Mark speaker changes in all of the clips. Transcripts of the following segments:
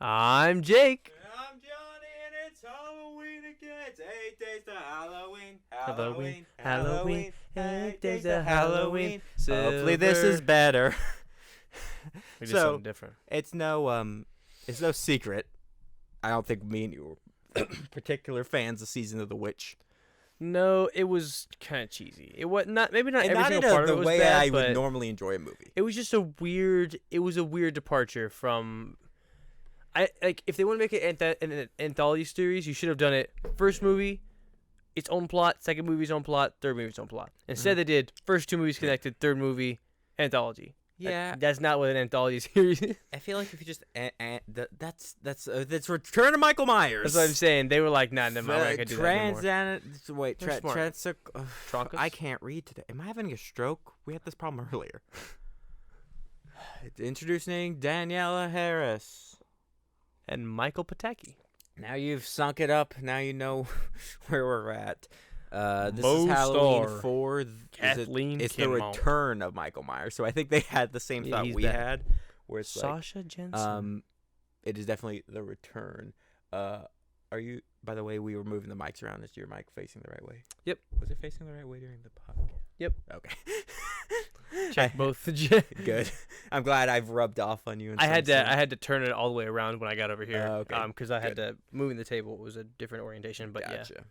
Speaker 1: I'm Jake.
Speaker 2: I'm Johnny, and it's Halloween again. It's 8 days to Halloween.
Speaker 1: Halloween, 8 days to Halloween.
Speaker 2: Hopefully this is better.
Speaker 1: We did
Speaker 2: So-
Speaker 1: something different.
Speaker 2: It's no secret. I don't think me and you were particular fans of Season of the Witch.
Speaker 1: No, it was kind of cheesy. It was not maybe not
Speaker 2: And
Speaker 1: every
Speaker 2: not in
Speaker 1: single part of
Speaker 2: the
Speaker 1: it was
Speaker 2: way
Speaker 1: bad,
Speaker 2: I
Speaker 1: but
Speaker 2: would normally enjoy a movie.
Speaker 1: it was just a weird. It was a weird departure from. If they want to make it an anthology series, you should have done it first movie, its own plot, second movie, its own plot, third movie, its own plot. Instead, they did first two movies connected, third movie, anthology.
Speaker 2: Yeah,
Speaker 1: That's not what an anthology series is.
Speaker 2: I feel like if you just that's Return of Michael Myers.
Speaker 1: That's what I'm saying. They were like, nah, never mind, I can't do that anymore.
Speaker 2: Wait,
Speaker 1: They're smart. Troncus?
Speaker 2: I can't read today. Am I having a stroke? We had this problem earlier. Introducing Daniela Harris.
Speaker 1: And Michael Pataki.
Speaker 2: Now you've sunk it up. Now you know where we're at. This
Speaker 1: Mo
Speaker 2: is Halloween
Speaker 1: Star.
Speaker 2: 4.
Speaker 1: Kathleen
Speaker 2: It's the
Speaker 1: Kimmel.
Speaker 2: return of Michael Myers. So I think they had the same
Speaker 1: Yeah,
Speaker 2: thought
Speaker 1: he's
Speaker 2: we
Speaker 1: back.
Speaker 2: had. Where it's
Speaker 1: Sasha Jensen.
Speaker 2: like, it is definitely the return. Are you? By the way, we were moving the mics around. Is your mic facing the right way?
Speaker 1: Yep.
Speaker 2: Was it facing the right way during the podcast?
Speaker 1: Yep.
Speaker 2: Okay.
Speaker 1: Check both.
Speaker 2: Good. I'm glad I've rubbed off on you. In
Speaker 1: I
Speaker 2: some
Speaker 1: had
Speaker 2: sense.
Speaker 1: to to turn it all the way around when I got over here.
Speaker 2: Okay.
Speaker 1: Because I had
Speaker 2: Good.
Speaker 1: to moving the table was a different orientation. But
Speaker 2: Gotcha.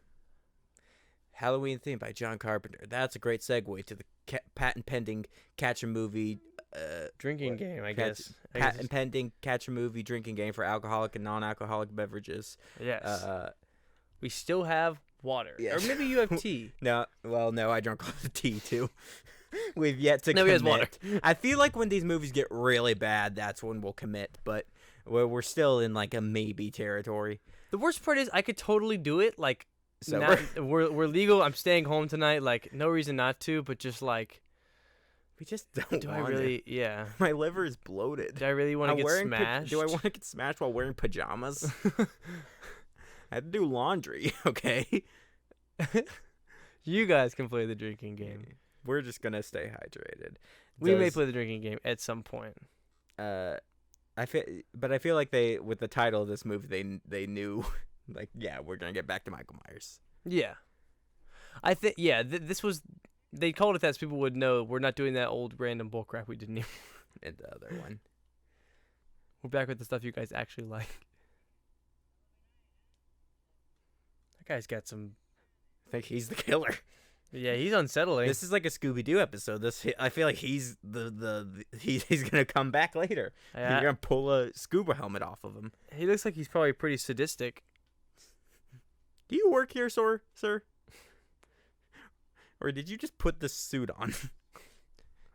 Speaker 2: Halloween theme by John Carpenter. That's a great segue to the patent pending catch a movie.
Speaker 1: drinking game, I guess.
Speaker 2: Patent pending catch a movie drinking game for alcoholic and non-alcoholic beverages.
Speaker 1: Yes. We still have water.
Speaker 2: Yeah.
Speaker 1: Or maybe you have tea.
Speaker 2: No, I drank all the tea too. We've yet to
Speaker 1: No, he has
Speaker 2: commit. I feel like when these movies get really bad, that's when we'll commit. But we're still in like a maybe territory.
Speaker 1: The worst part is I could totally do it. Like,
Speaker 2: So
Speaker 1: we're legal. I'm staying home tonight. Like, no reason not to. But just like,
Speaker 2: we just don't.
Speaker 1: do
Speaker 2: want
Speaker 1: I really?
Speaker 2: It.
Speaker 1: Yeah.
Speaker 2: My liver is bloated.
Speaker 1: Do I really want to get smashed?
Speaker 2: Do I want to get smashed while wearing pajamas? I had to do laundry. Okay.
Speaker 1: You guys can play the drinking game.
Speaker 2: We're just gonna stay hydrated.
Speaker 1: We may play the drinking game at some point.
Speaker 2: I feel like they, with the title of this movie, they knew, like, yeah, we're gonna get back to Michael Myers.
Speaker 1: Yeah. I think, yeah, this was, they called it that so people would know we're not doing that old random bullcrap we didn't even.
Speaker 2: And the other one.
Speaker 1: We're back with the stuff you guys actually like. That guy's got some,
Speaker 2: I think he's the killer.
Speaker 1: yeah, he's unsettling.
Speaker 2: This is like a Scooby Doo episode. I feel like he's he's gonna come back later.
Speaker 1: Yeah.
Speaker 2: You're gonna pull a scuba helmet off of him.
Speaker 1: He looks like he's probably pretty sadistic.
Speaker 2: Do you work here, sir? Or did you just put this suit on?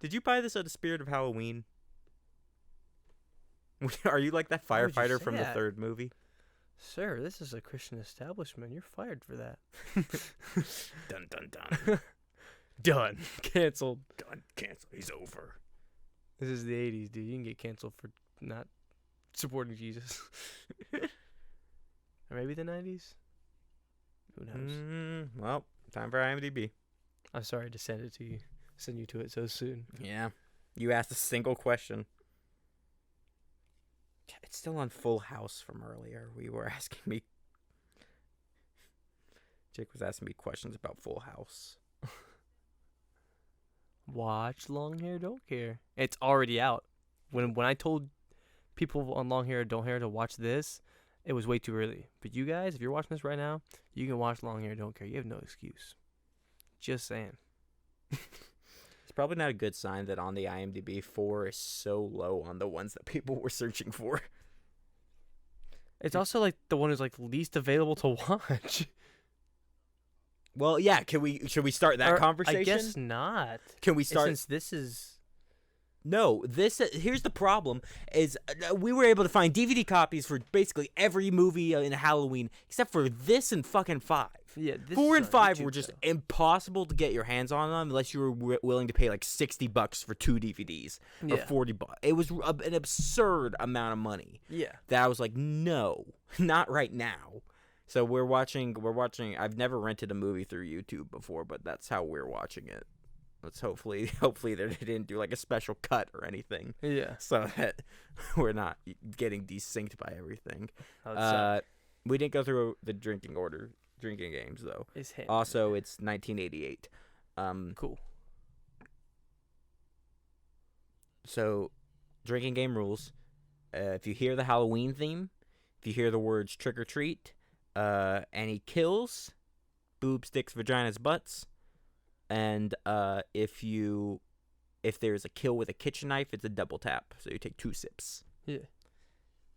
Speaker 2: Did you buy this at the Spirit of Halloween? Are you like that
Speaker 1: Why would you
Speaker 2: firefighter
Speaker 1: say
Speaker 2: from the
Speaker 1: that?
Speaker 2: third movie?
Speaker 1: Sir, this is a Christian establishment. You're fired for that.
Speaker 2: Dun dun dun.
Speaker 1: Done. Canceled.
Speaker 2: Done. Cancel. He's over.
Speaker 1: This is the 80s, dude. You can get canceled for not supporting Jesus. Or maybe the 90s? Who knows?
Speaker 2: Well, time for IMDb.
Speaker 1: I'm sorry to send you to it so soon.
Speaker 2: Yeah. You asked a single question. It's still on Full House from earlier. We were asking me. Jake was asking me questions about Full House.
Speaker 1: Watch Long Hair Don't Care. It's already out. When I told people on Long Hair Don't Care to watch this, it was way too early. But you guys, if you're watching this right now, you can watch Long Hair Don't Care. You have no excuse. Just saying.
Speaker 2: It's probably not a good sign that on the IMDb 4 is so low on the ones that people were searching for.
Speaker 1: It's also like the one who's like least available to watch.
Speaker 2: Well, yeah. Should we start that
Speaker 1: Or,
Speaker 2: conversation?
Speaker 1: I guess not.
Speaker 2: Can we start?
Speaker 1: Since this is
Speaker 2: No, here's the problem: is we were able to find DVD copies for basically every movie in Halloween except for this and fucking 5.
Speaker 1: yeah, this
Speaker 2: 4
Speaker 1: is
Speaker 2: and
Speaker 1: on
Speaker 2: 5
Speaker 1: YouTube,
Speaker 2: were just
Speaker 1: though.
Speaker 2: impossible to get your hands on them unless you were willing to pay like $60 for 2 DVDs or
Speaker 1: Yeah.
Speaker 2: $40. It was an absurd amount of money
Speaker 1: Yeah.
Speaker 2: that I was like, no, not right now. So we're watching. I've never rented a movie through YouTube before, but that's how we're watching it. Let's hopefully they didn't do like a special cut or anything,
Speaker 1: Yeah.
Speaker 2: so that we're not getting desynced by everything.
Speaker 1: That would suck.
Speaker 2: We didn't go through the drinking games though.
Speaker 1: It's him.
Speaker 2: Also, it's 1988.
Speaker 1: Cool.
Speaker 2: So, drinking game rules. If you hear the Halloween theme, if you hear the words trick or treat, any kills, boobs, dicks, vaginas, butts, and if there's a kill with a kitchen knife, it's a double tap. So you take 2 sips.
Speaker 1: Yeah.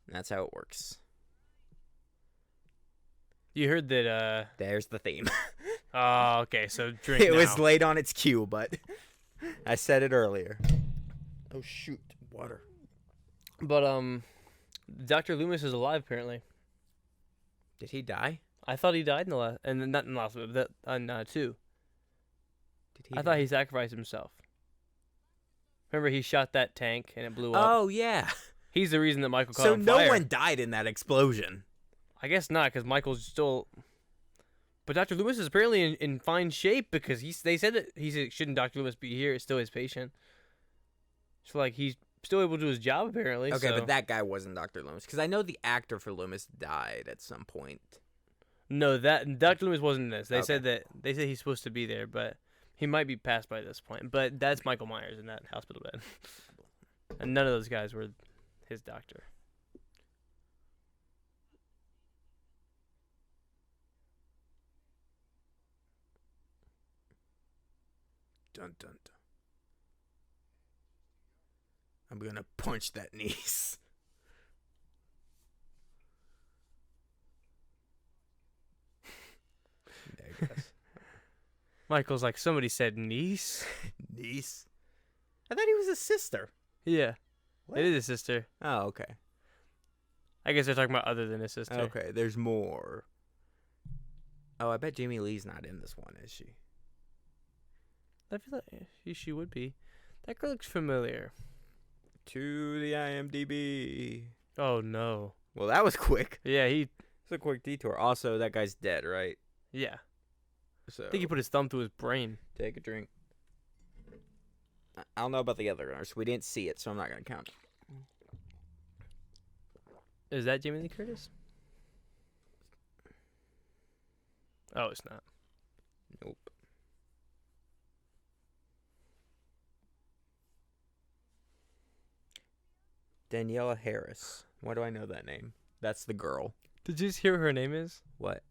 Speaker 2: And that's how it works.
Speaker 1: You heard that.
Speaker 2: There's the theme.
Speaker 1: Oh, okay. So drink.
Speaker 2: It
Speaker 1: now.
Speaker 2: was late on its cue, but I said it earlier. Oh shoot, water.
Speaker 1: But Dr. Loomis is alive apparently.
Speaker 2: Did he die?
Speaker 1: I thought he died in the last, and not in the last movie, that on 2.
Speaker 2: Did he?
Speaker 1: I thought he sacrificed himself. Remember, he shot that tank and it blew up.
Speaker 2: Oh yeah.
Speaker 1: He's the reason that Michael caught
Speaker 2: So
Speaker 1: on
Speaker 2: no
Speaker 1: fire.
Speaker 2: one died in that explosion.
Speaker 1: I guess not, because Michael's still. But Dr. Loomis is apparently in fine shape because they said that shouldn't Dr. Loomis be here? It's still his patient. So like he's still able to do his job apparently.
Speaker 2: Okay,
Speaker 1: so.
Speaker 2: but that guy wasn't Dr. Loomis because I know the actor for Loomis died at some point.
Speaker 1: No, that Dr. Loomis wasn't in this. They
Speaker 2: Okay.
Speaker 1: said he's supposed to be there, but he might be passed by this point. But that's Michael Myers in that hospital bed, and none of those guys were his doctor.
Speaker 2: Dun dun dun. I'm gonna punch that niece. There he goes.
Speaker 1: Michael's like, somebody said niece.
Speaker 2: Niece? I thought he was a sister.
Speaker 1: Yeah,
Speaker 2: What?
Speaker 1: it is his sister.
Speaker 2: Oh, okay.
Speaker 1: I guess they're talking about other than his sister.
Speaker 2: Okay, there's more. Oh, I bet Jamie Lee's not in this one, is she?
Speaker 1: I feel like she would be. That girl looks familiar.
Speaker 2: To the IMDb.
Speaker 1: Oh no.
Speaker 2: Well, that was quick.
Speaker 1: Yeah,
Speaker 2: It's a quick detour. Also, that guy's dead, right?
Speaker 1: yeah.
Speaker 2: So
Speaker 1: I think he put his thumb through his brain.
Speaker 2: take a drink. I don't know about the other nurse. We didn't see it, so I'm not gonna count.
Speaker 1: Is that Jamie Lee Curtis? Oh, it's not.
Speaker 2: Nope. Daniela Harris. Why do I know that name? That's the girl.
Speaker 1: Did you just hear what her name is?
Speaker 2: What?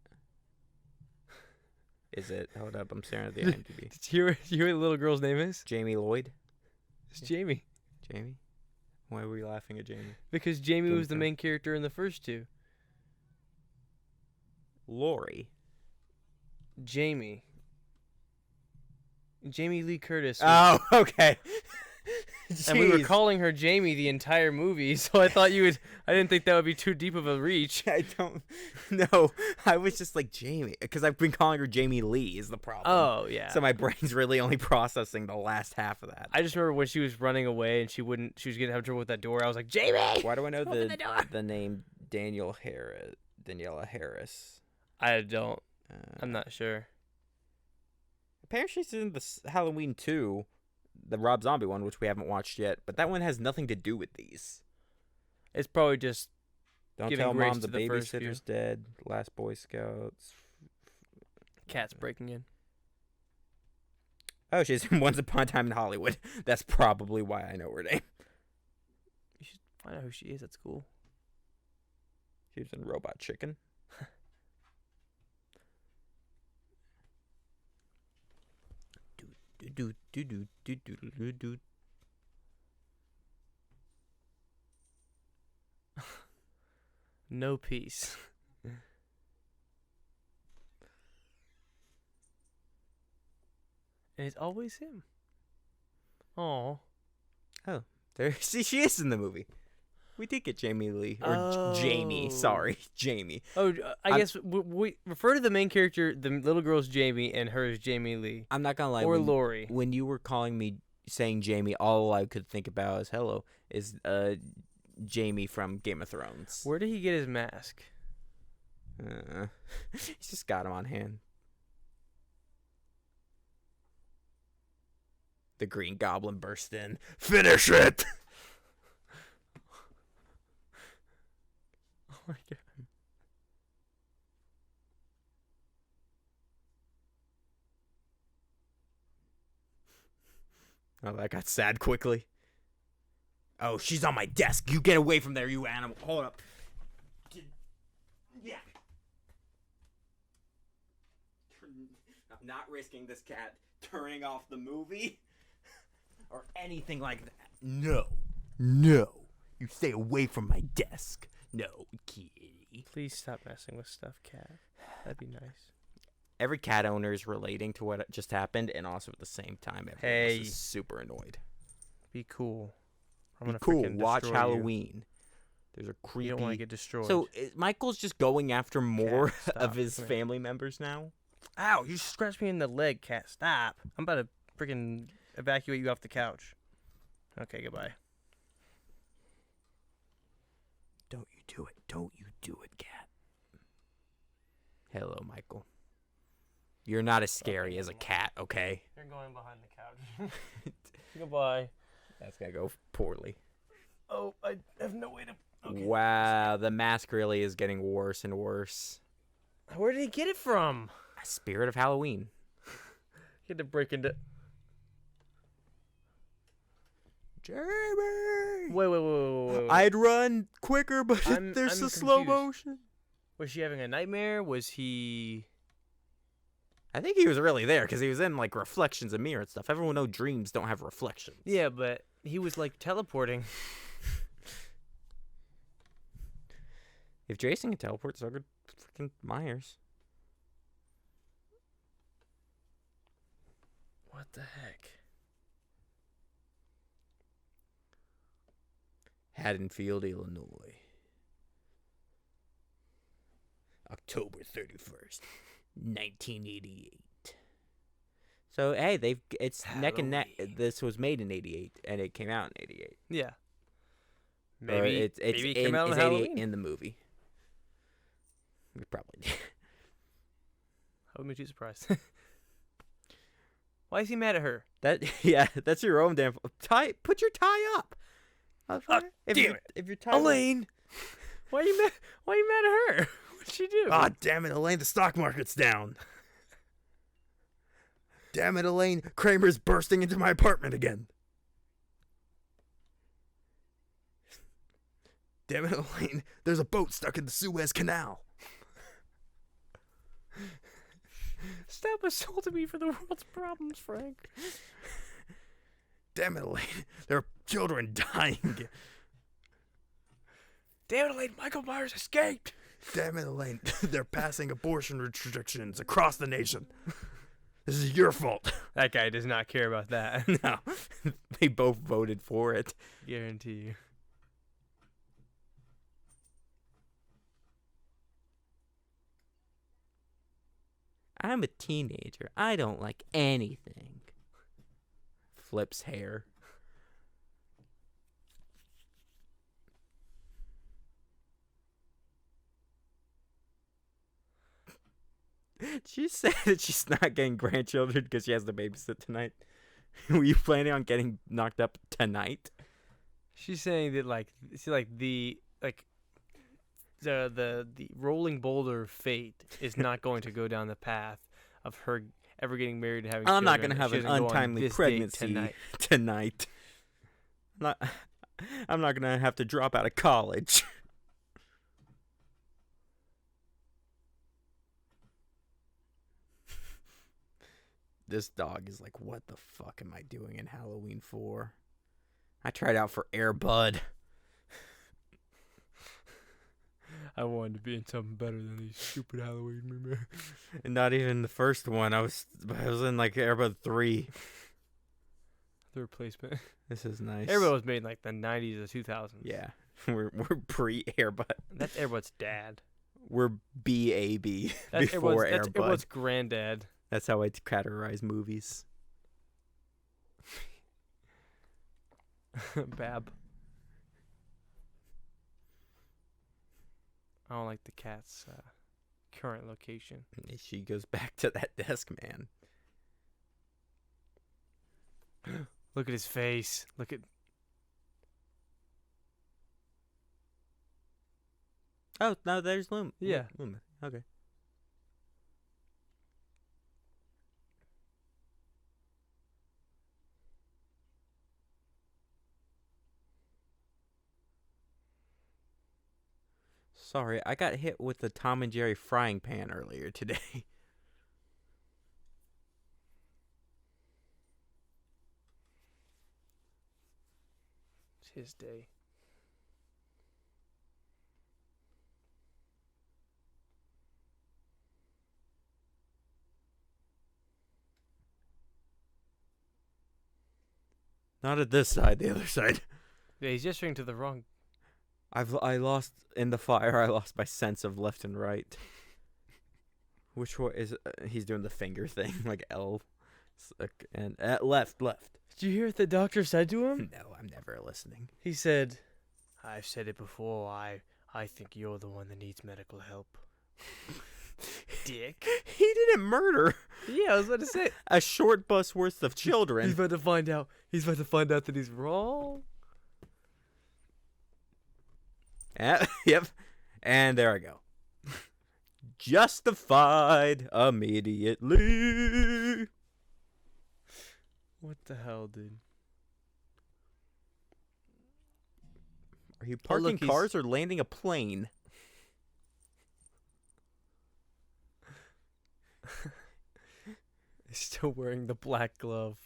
Speaker 2: Is it? Hold up, I'm staring at the IMDb.
Speaker 1: Did you hear what the little girl's name is?
Speaker 2: Jamie Lloyd?
Speaker 1: It's Jamie.
Speaker 2: Jamie? Why were you laughing at Jamie?
Speaker 1: Because Jamie was the
Speaker 2: Dun-dun.
Speaker 1: main character in the first 2.
Speaker 2: Lori.
Speaker 1: Jamie. Jamie Lee Curtis.
Speaker 2: Oh, okay.
Speaker 1: And we were
Speaker 2: Jeez.
Speaker 1: calling her Jamie the entire movie, so I thought you would. I didn't think that would be too deep of a reach.
Speaker 2: I don't know. I was just like Jamie because I've been calling her Jamie Lee is the problem.
Speaker 1: Oh yeah.
Speaker 2: So my brain's really only processing the last half of that.
Speaker 1: I just remember when she was running away and she was gonna have trouble with that door. I was like, Jamie.
Speaker 2: Why do I know
Speaker 1: Open the door.
Speaker 2: the name Daniela Harris?
Speaker 1: I don't.
Speaker 2: Uh,
Speaker 1: I'm not sure.
Speaker 2: Apparently she's in the Halloween 2, the Rob Zombie one, which we haven't watched yet. But that one has nothing to do with these.
Speaker 1: It's probably just
Speaker 2: Don't
Speaker 1: Giving
Speaker 2: tell
Speaker 1: grace
Speaker 2: mom the
Speaker 1: to the first few.
Speaker 2: babysitter's dead. Last Boy Scouts.
Speaker 1: cats breaking in.
Speaker 2: Oh, she's in Once Upon a Time in Hollywood. That's probably why I know her name.
Speaker 1: You should find out who she is. That's cool.
Speaker 2: She was in Robot Chicken. do do do do do do do do.
Speaker 1: No peace. And it's always him. Oh.
Speaker 2: There, see, she is in the movie. We did get Jamie Lee or Jamie.
Speaker 1: Oh.
Speaker 2: Sorry, Jamie.
Speaker 1: Oh, I
Speaker 2: I'm-
Speaker 1: guess we refer to the main character, the little girl's Jamie, and hers Jamie Lee.
Speaker 2: I'm not gonna lie.
Speaker 1: Or
Speaker 2: when,
Speaker 1: Lori.
Speaker 2: when you were calling me saying Jamie, all I could think about is hello is Jamie from Game of Thrones.
Speaker 1: Where did he get his mask?
Speaker 2: He's just got him on hand. The Green Goblin bursts in. Finish it!
Speaker 1: Oh my god.
Speaker 2: Oh, that got sad quickly. Oh, she's on my desk. You get away from there, you animal. Hold up. Yeah. I'm not risking this cat turning off the movie or anything like that. No. No. You stay away from my desk. No, kitty.
Speaker 1: Please stop messing with stuff, cat. That'd be nice.
Speaker 2: Every cat owner is relating to what just happened, and also at the same time, everyone else is super annoyed.
Speaker 1: Be cool. I'm
Speaker 2: Be
Speaker 1: gonna
Speaker 2: cool.
Speaker 1: freaking
Speaker 2: Watch
Speaker 1: destroy
Speaker 2: Halloween. There's a
Speaker 1: You.
Speaker 2: creepy.
Speaker 1: You don't want to get destroyed.
Speaker 2: So Michael's just going after more
Speaker 1: Cat,
Speaker 2: of
Speaker 1: stop.
Speaker 2: his
Speaker 1: Come here.
Speaker 2: family members now.
Speaker 1: Ow! You scratched me in the leg, cat. Stop! I'm about to freaking evacuate you off the couch. Okay, goodbye.
Speaker 2: Don't you do it. Don't you do it, cat. Hello, Michael. You're not as scary as a cat, okay?
Speaker 1: You're going behind the couch. Goodbye.
Speaker 2: That's gonna go poorly.
Speaker 1: Oh, I have no way to. Okay.
Speaker 2: Wow, the mask really is getting worse and worse.
Speaker 1: Where did he get it from?
Speaker 2: Spirit of Halloween.
Speaker 1: He had to break into.
Speaker 2: Jamie!
Speaker 1: Wait.
Speaker 2: I'd run quicker, but there's
Speaker 1: I'm
Speaker 2: a slow
Speaker 1: confused.
Speaker 2: motion.
Speaker 1: Was she having a nightmare? Was he?
Speaker 2: I think he was really there because he was in like reflections of mirror and stuff. Everyone knows dreams don't have reflections.
Speaker 1: Yeah, but he was like teleporting.
Speaker 2: If Jason can teleport, so could freaking Myers.
Speaker 1: What the heck?
Speaker 2: Haddonfield, Illinois. October 31st, 1988. So, hey, it's neck and neck.
Speaker 1: Halloween.
Speaker 2: This was made in 88, and it came out in 88.
Speaker 1: Yeah.
Speaker 2: Or
Speaker 1: Maybe
Speaker 2: it's
Speaker 1: maybe it
Speaker 2: in,
Speaker 1: came out on
Speaker 2: it's 88
Speaker 1: Halloween.
Speaker 2: in the movie. We probably did.
Speaker 1: I wouldn't be too surprised. Why is he mad at her?
Speaker 2: That's your own damn tie. Put your tie up. If your tie
Speaker 1: Elaine, why are you mad? Why are you mad at her? What'd she do?
Speaker 2: Ah, damn it, Elaine, the stock market's down. Damn it, Elaine, Kramer's bursting into my apartment again. Damn it, Elaine, there's a boat stuck in the Suez Canal.
Speaker 1: Stop assaulting me for the world's problems, Frank.
Speaker 2: Damn it, Elaine, there are children dying.
Speaker 1: Damn it, Elaine, Michael Myers escaped.
Speaker 2: Damn it, Elaine, they're passing abortion restrictions across the nation. This is your fault.
Speaker 1: That guy does not care about that.
Speaker 2: No, they both voted for it.
Speaker 1: Guarantee you.
Speaker 2: I'm a teenager. I don't like anything. Flips hair. She said that she's not getting grandchildren because she has to babysit tonight. Were you planning on getting knocked up tonight?
Speaker 1: She's saying that the rolling boulder of fate is not going to go down the path of her ever getting married and having
Speaker 2: I'm not
Speaker 1: children.
Speaker 2: gonna have
Speaker 1: She
Speaker 2: an
Speaker 1: doesn't go on
Speaker 2: untimely
Speaker 1: this date
Speaker 2: pregnancy
Speaker 1: tonight.
Speaker 2: tonight. I'm not gonna have to drop out of college. This dog is like, what the fuck am I doing in Halloween 4? I tried out for Air Bud.
Speaker 1: I wanted to be in something better than these stupid Halloween movies.
Speaker 2: And not even the first one. I was in like Air Bud 3.
Speaker 1: The replacement.
Speaker 2: This is nice.
Speaker 1: Airbud was made in like the 90s or 2000s.
Speaker 2: Yeah. We're pre Air Bud.
Speaker 1: That's Airbud's dad.
Speaker 2: We're BAB
Speaker 1: That's
Speaker 2: before
Speaker 1: Airbud's,
Speaker 2: Air
Speaker 1: that's
Speaker 2: Bud.
Speaker 1: Airbud's granddad.
Speaker 2: That's how I categorize movies.
Speaker 1: Bab. I don't like the cat's current location.
Speaker 2: She goes back to that desk, man.
Speaker 1: Look at his face. Look at.
Speaker 2: Oh, no, there's
Speaker 1: Yeah.
Speaker 2: Loomis. Okay. Sorry, I got hit with the Tom and Jerry frying pan earlier today.
Speaker 1: It's his day.
Speaker 2: Not at this side, the other side.
Speaker 1: Yeah, he's gesturing to the wrong.
Speaker 2: I lost in the fire. I lost my sense of left and right. Which one is? He's doing the finger thing, like L, and left.
Speaker 1: Did you hear what the doctor said to him?
Speaker 2: No, I'm never listening.
Speaker 1: He said, "I've said it before. I think you're the one that needs medical help." Dick.
Speaker 2: He didn't murder
Speaker 1: Yeah, I was about to say.
Speaker 2: a short bus worth of
Speaker 1: He's
Speaker 2: children.
Speaker 1: about to find out. He's about to find out that he's wrong.
Speaker 2: Yep. And there I go. Justified immediately.
Speaker 1: What the hell, dude?
Speaker 2: Are you parking
Speaker 1: he's-
Speaker 2: cars or landing a plane?
Speaker 1: He's still wearing the black glove.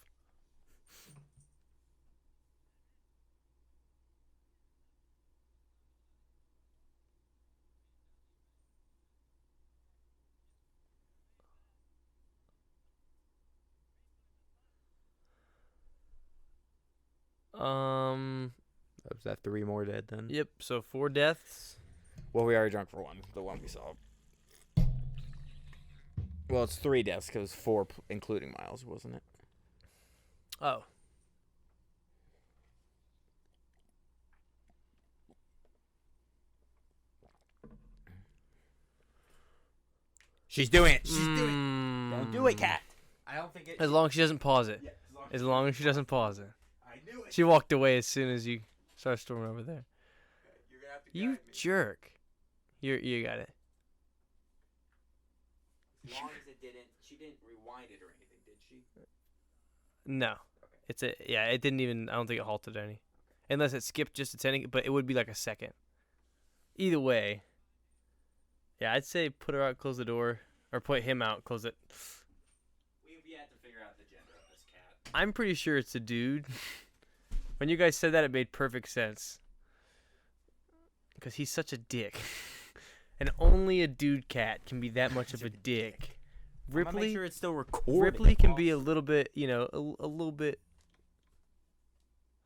Speaker 2: Was that 3 more dead then?
Speaker 1: Yep. So 4 deaths.
Speaker 2: Well, we already drunk for 1. The one we saw. Well, it's 3 deaths because 4 including Miles, wasn't it?
Speaker 1: Oh.
Speaker 2: She's doing it. She's doing it. Don't do it, cat. I don't think it.
Speaker 1: As long as she doesn't pause it.
Speaker 2: Yeah,
Speaker 1: As long as she doesn't pause it.
Speaker 2: I knew it.
Speaker 1: She walked away as soon as you started storming over there.
Speaker 2: You're gonna have to
Speaker 1: You
Speaker 2: guide me.
Speaker 1: jerk. You got it.
Speaker 2: As long as it didn't. She didn't rewind it or anything, did she?
Speaker 1: No. It's a yeah. It didn't even. I don't think it halted any, unless it skipped just a second. But it would be like a second. Either way. Yeah, I'd say put her out, close the door, or put him out, close it.
Speaker 2: We've yet to figure out the gender of this cat.
Speaker 1: I'm pretty sure it's a dude. When you guys said that, it made perfect sense. Because he's such a dick. And only a dude cat can be that much of a dick.
Speaker 2: I'm gonna make
Speaker 1: Ripley,
Speaker 2: sure it's still recording.
Speaker 1: Ripley can be a little bit, a little bit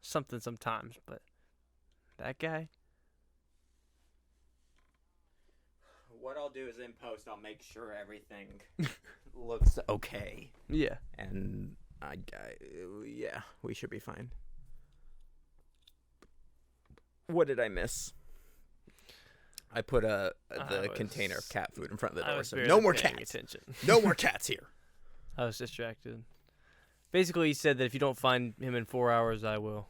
Speaker 1: something sometimes, but that guy.
Speaker 2: What I'll do is in post, I'll make sure everything looks okay,
Speaker 1: Yeah.
Speaker 2: and yeah, we should be fine. What did I miss? I put the container of cat food in front of the
Speaker 1: I
Speaker 2: door,
Speaker 1: was
Speaker 2: so
Speaker 1: barely
Speaker 2: no more
Speaker 1: paying
Speaker 2: cats.
Speaker 1: attention.
Speaker 2: No more cats here.
Speaker 1: I was distracted. Basically, he said that if you don't find him in 4 hours, I will.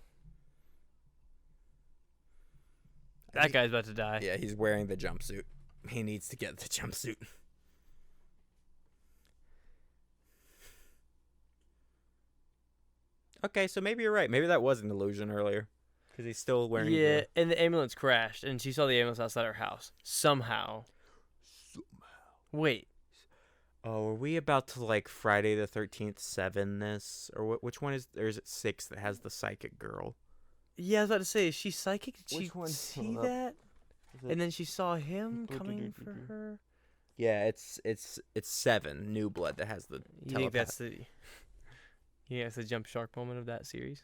Speaker 1: That guy's about to die.
Speaker 2: Yeah, he's wearing the jumpsuit. He needs to get the jumpsuit. Okay, so maybe you're right. Maybe that was an illusion earlier. Because he's still wearing
Speaker 1: Yeah, and the ambulance crashed, and she saw the ambulance outside her house. Somehow. Wait.
Speaker 2: Oh, are we about to, like, Friday the 13th 7 this? Or which one is... Or is it 6 that has the psychic girl?
Speaker 1: Yeah, I was about to say, is she psychic? Did she
Speaker 2: Which one?
Speaker 1: see
Speaker 2: Hold up.
Speaker 1: that?
Speaker 2: Is it-
Speaker 1: And then she saw him coming for her?
Speaker 2: Yeah, it's 7, New Blood, that has the
Speaker 1: You think that's the... Yeah, it's the jump shark moment of that series?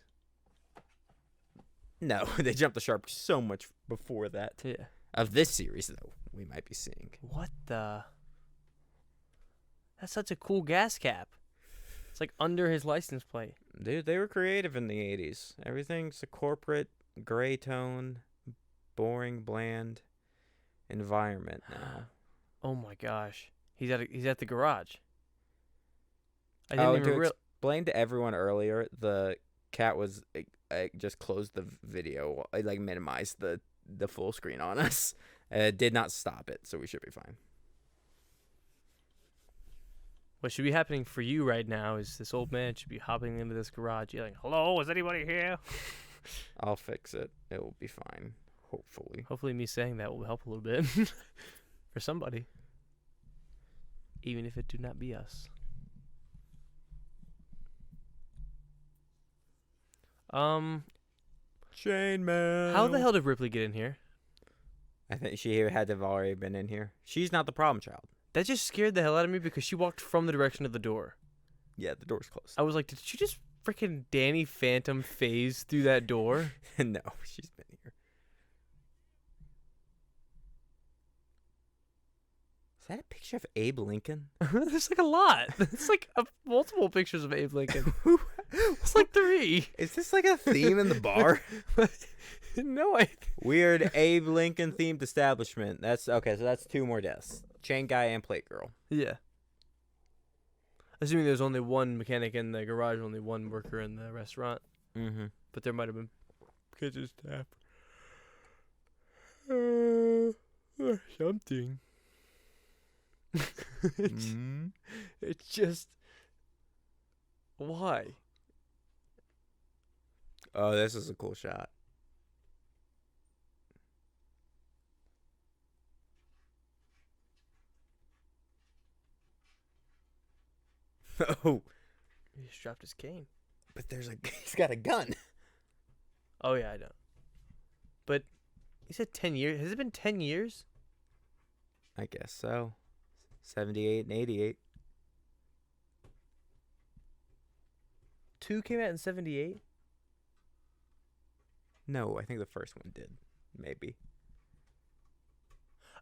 Speaker 2: No, they jumped the shark so much before that.
Speaker 1: Yeah.
Speaker 2: Of this series, though, we might be seeing.
Speaker 1: What the... That's such a cool gas cap. It's like under his license plate.
Speaker 2: Dude, they were creative in the 80s. Everything's a corporate, gray tone, boring, bland environment now.
Speaker 1: Oh my gosh. He's at the garage. I
Speaker 2: Oh,
Speaker 1: didn't even
Speaker 2: to
Speaker 1: real...
Speaker 2: explain to everyone earlier, the Cat was just closed the video, like minimized the full screen on us. Did not stop it, so we should be fine.
Speaker 1: What should be happening for you right now is this old man should be hopping into this garage yelling, "Hello, is anybody here?"
Speaker 2: I'll fix it. It will be fine, hopefully.
Speaker 1: Hopefully me saying that will help a little bit for somebody. Even if it do not be us.
Speaker 2: Chainmail.
Speaker 1: How the hell did Ripley get in here?
Speaker 2: I think she had to have already been in here. She's not the problem child.
Speaker 1: That just scared the hell out of me because she walked from the direction of the door.
Speaker 2: Yeah, the door's closed.
Speaker 1: I was like, did she just freaking Danny Phantom phase through that door?
Speaker 2: No, she's been here. Is that a picture of Abe Lincoln?
Speaker 1: There's like a lot. It's like multiple pictures of Abe Lincoln. It's like 3.
Speaker 2: Is this like a theme in the bar?
Speaker 1: No,
Speaker 2: Weird Abe Lincoln themed establishment. That's okay. So that's 2 more deaths. Chain guy and plate girl.
Speaker 1: Yeah. Assuming there's only one mechanic in the garage, only one worker in the restaurant.
Speaker 2: Mm-hmm.
Speaker 1: But there might have been kitchen staff. Something. It's just... Why?
Speaker 2: Oh, this is a cool shot. Oh,
Speaker 1: He just dropped his cane.
Speaker 2: but he's got a gun.
Speaker 1: Oh, yeah, I know. But he said 10 years. Has it been 10 years?
Speaker 2: I guess so. 78 and 88.
Speaker 1: 2 came out in 78?
Speaker 2: No, I think the first one did. Maybe.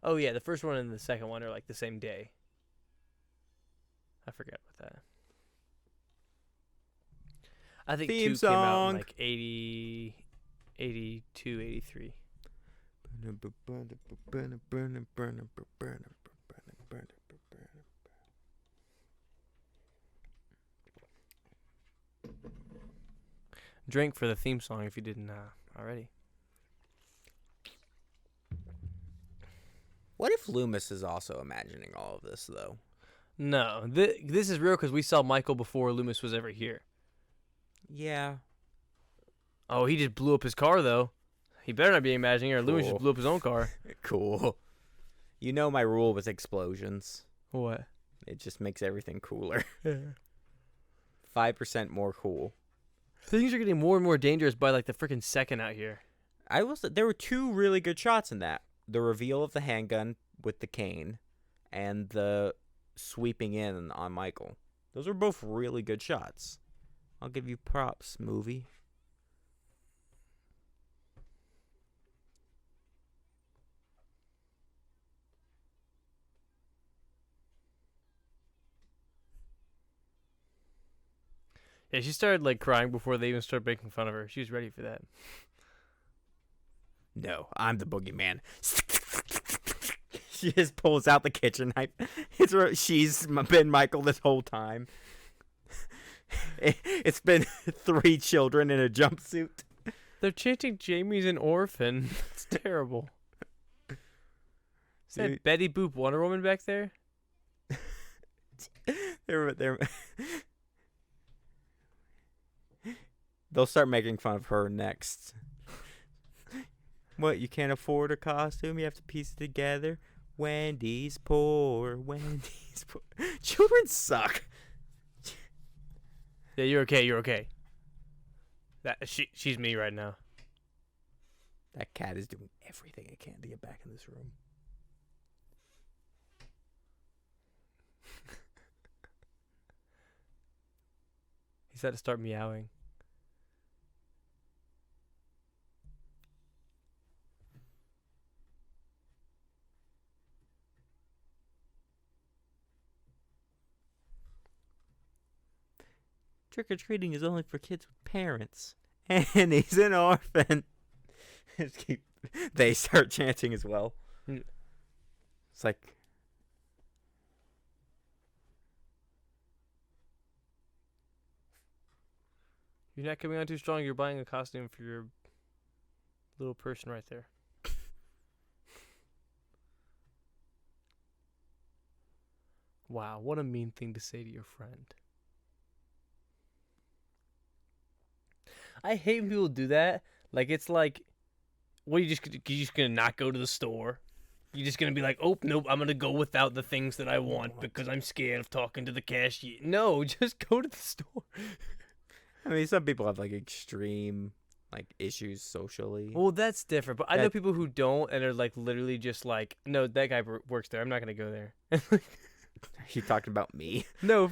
Speaker 1: Oh, yeah, the first one and the second one are like the same day. I forgot about that. I think
Speaker 2: Theme
Speaker 1: 2 came out
Speaker 2: song.
Speaker 1: in like 80, 82, 83. Drink for the theme song if you didn't already.
Speaker 2: What if Loomis is also imagining all of this, though?
Speaker 1: No, this is real because we saw Michael before Loomis was ever here.
Speaker 2: Yeah.
Speaker 1: Oh, he just blew up his car, though. He better not be imagining, or Loomis
Speaker 2: Cool.
Speaker 1: just blew up his own car.
Speaker 2: Cool. You know my rule with explosions.
Speaker 1: What?
Speaker 2: It just makes everything cooler.
Speaker 1: Yeah.
Speaker 2: 5% more cool.
Speaker 1: Things are getting more and more dangerous by like the freaking second out here.
Speaker 2: There were 2 really good shots in that. The reveal of the handgun with the cane and the sweeping in on Michael. Those were both really good shots. I'll give you props, movie.
Speaker 1: Yeah, she started like crying before they even started making fun of her. She was ready for that.
Speaker 2: No, I'm the boogeyman. She just pulls out the kitchen knife. She's been Michael this whole time. It's been 3 children in a jumpsuit.
Speaker 1: They're chanting Jamie's an orphan. It's terrible. Is that
Speaker 2: Dude.
Speaker 1: Betty Boop Wonder Woman back there?
Speaker 2: They'll start making fun of her next. What, you can't afford a costume? You have to piece it together? Wendy's poor. Wendy's poor. Children suck.
Speaker 1: Yeah, you're okay. You're okay. She's me right now.
Speaker 2: That cat is doing everything it can to get back in this room.
Speaker 1: He's had to start meowing.
Speaker 2: Trick-or-treating is only for kids with parents. And he's an orphan. They start chanting as well.
Speaker 1: Mm.
Speaker 2: It's like...
Speaker 1: You're not coming on too strong. You're buying a costume for your little person right there. Wow, what a mean thing to say to your friend. I hate when people do that. Like, it's like, what are you just gonna not go to the store? You're just gonna be like, oh nope, I'm gonna go without the things that I want because I'm scared of talking to the cashier. No, just go to the store.
Speaker 2: I mean, some people have like extreme like issues socially.
Speaker 1: Well, that's different. But I know people who don't and are like literally just like, no, that guy works there. I'm not gonna go there.
Speaker 2: You talking about me?
Speaker 1: No,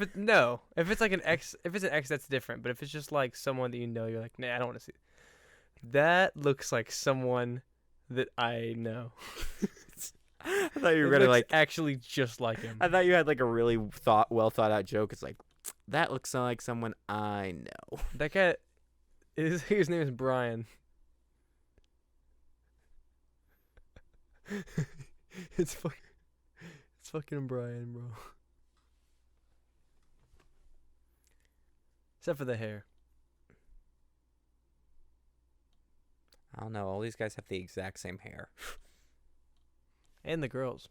Speaker 1: if it's like an ex, that's different. But if it's just like someone that you know, you're like, nah, I don't want to see. That looks like someone that I know.
Speaker 2: I thought you were gonna like
Speaker 1: actually just like him.
Speaker 2: I thought you had like a really well thought out joke. It's like that looks like someone I know.
Speaker 1: That guy, his name is Brian. It's fucking Brian, bro. Except for the hair.
Speaker 2: I don't know. All these guys have the exact same hair.
Speaker 1: And the girls.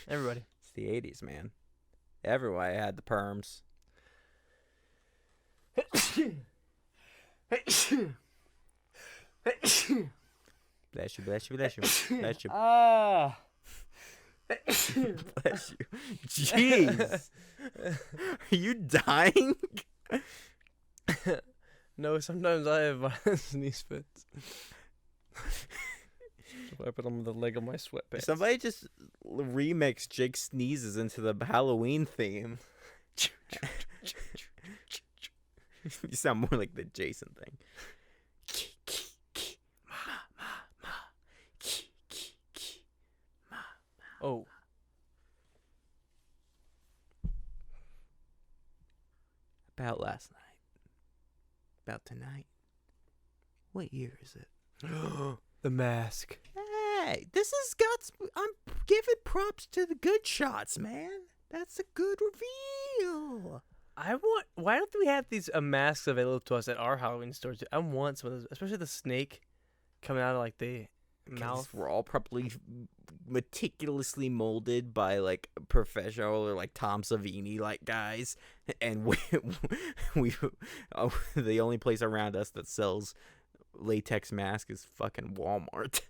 Speaker 1: Everybody.
Speaker 2: It's the 80s, man. Everybody had the perms. Bless you, bless you, bless you. Bless you.
Speaker 1: Ah.
Speaker 2: Bless you. Jeez. Are you dying?
Speaker 1: No, sometimes I have sneeze fits. I put them on the leg of my sweatpants.
Speaker 2: Somebody just remixed Jake sneezes into the Halloween theme. You sound more like the Jason thing.
Speaker 1: Oh.
Speaker 2: About last night. About tonight. What year is it?
Speaker 1: The Mask.
Speaker 2: Hey, this has got. I'm giving props to the good shots, man. That's a good reveal.
Speaker 1: Why don't we have these masks available to us at our Halloween stores? I want some of those, especially the snake coming out of like the mouth.
Speaker 2: We're all probably meticulously molded by like professional or like Tom Savini like guys, and we the only place around us that sells latex mask is fucking Walmart.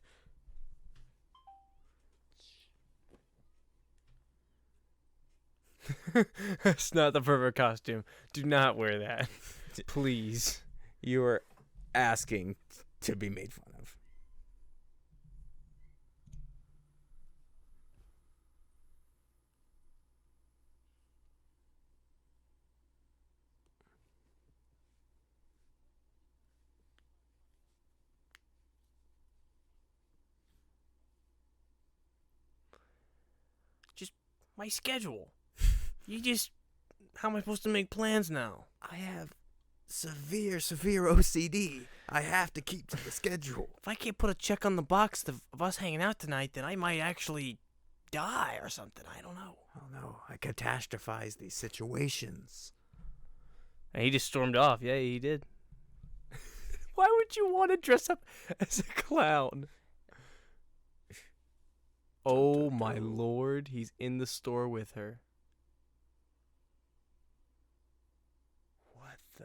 Speaker 1: It's not the perfect costume. Do not wear that, please.
Speaker 2: You are asking to be made fun of.
Speaker 1: Just my schedule. How am I supposed to make plans now?
Speaker 2: I have severe OCD. I have to keep to the schedule.
Speaker 1: If I can't put a check on the box of us hanging out tonight, then I might actually die or something. I don't know.
Speaker 2: Oh no, I catastrophize these situations.
Speaker 1: And he just stormed off. Yeah, he did. Why would you want to dress up as a clown? Oh my lord, he's in the store with her.
Speaker 2: What the?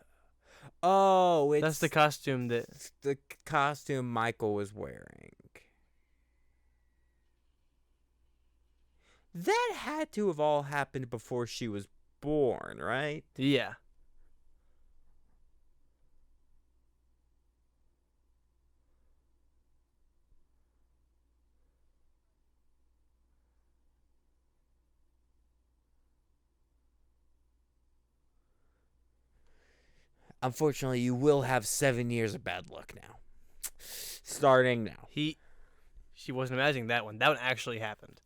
Speaker 2: Oh, it's
Speaker 1: That's the costume
Speaker 2: the costume Michael was wearing. That had to have all happened before she was born, right?
Speaker 1: Yeah.
Speaker 2: Unfortunately, you will have 7 years of bad luck now. Starting now.
Speaker 1: She wasn't imagining that one. That one actually happened.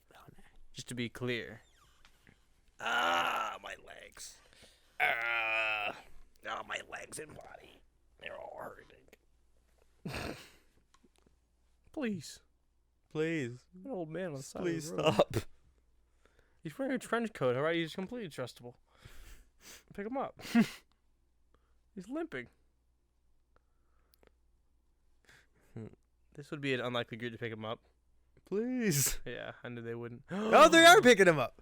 Speaker 1: Just to be clear.
Speaker 2: Ah, my legs. My legs and body. They're all hurting.
Speaker 1: Please.
Speaker 2: Please.
Speaker 1: An old man on the side
Speaker 2: Please
Speaker 1: of the road.
Speaker 2: stop.
Speaker 1: He's wearing a trench coat, alright? He's completely trustable. Pick him up. He's limping. This would be an unlikely group to pick him up.
Speaker 2: Please.
Speaker 1: Yeah, I knew they wouldn't.
Speaker 2: Oh, they are picking him up.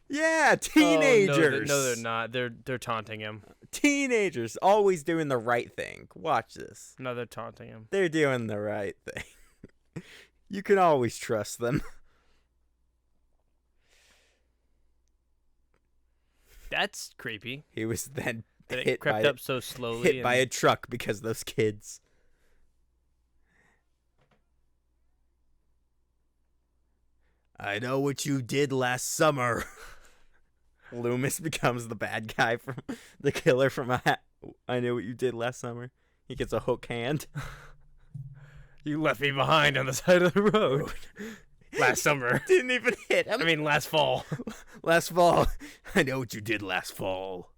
Speaker 2: Yeah, teenagers.
Speaker 1: No, they're not. They're taunting him.
Speaker 2: Teenagers always doing the right thing. Watch this.
Speaker 1: No, they're taunting him.
Speaker 2: They're doing the right thing. You can always trust them.
Speaker 1: That's creepy.
Speaker 2: He was then
Speaker 1: That it
Speaker 2: hit
Speaker 1: crept
Speaker 2: by
Speaker 1: up so slowly.
Speaker 2: hit by a truck because of those kids. I know what you did last summer. Loomis becomes the bad guy from the killer from I know what you did last summer. He gets a hook hand.
Speaker 1: You left me behind on the side of the road last summer.
Speaker 2: Didn't even hit him.
Speaker 1: I mean, last fall.
Speaker 2: Last fall. I know what you did last fall.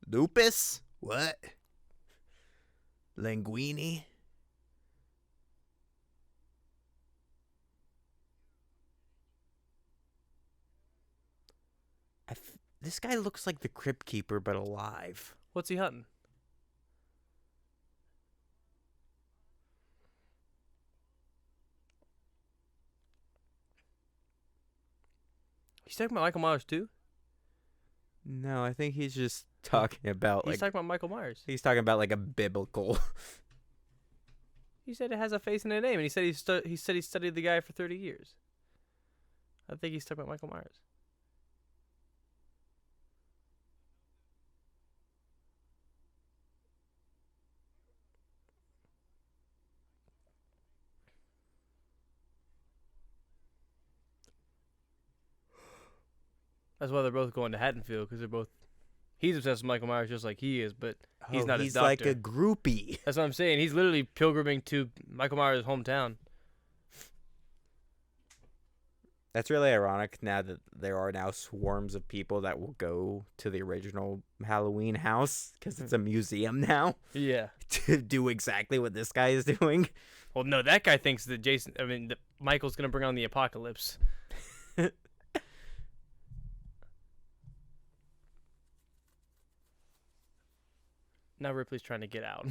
Speaker 2: Lupus? What? Linguini? This guy looks like the Crypt Keeper, but alive.
Speaker 1: What's he hunting? He's talking about Michael Myers too.
Speaker 2: No, I think he's just talking about
Speaker 1: He's talking about Michael Myers.
Speaker 2: he's talking about like a biblical.
Speaker 1: He said it has a face and a name, and he said he studied the guy for 30 years. I think he's talking about Michael Myers. That's why they're both going to Haddonfield, because they're both. He's obsessed with Michael Myers just like he is, but he's not his
Speaker 2: He's
Speaker 1: doctor.
Speaker 2: like a groupie.
Speaker 1: That's what I'm saying. He's literally pilgriming to Michael Myers' hometown.
Speaker 2: That's really ironic now that there are now swarms of people that will go to the original Halloween house because it's a museum now
Speaker 1: Yeah.
Speaker 2: to do exactly what this guy is doing.
Speaker 1: Well, no, that guy thinks that that Michael's gonna bring on the apocalypse. Now Ripley's trying to get out.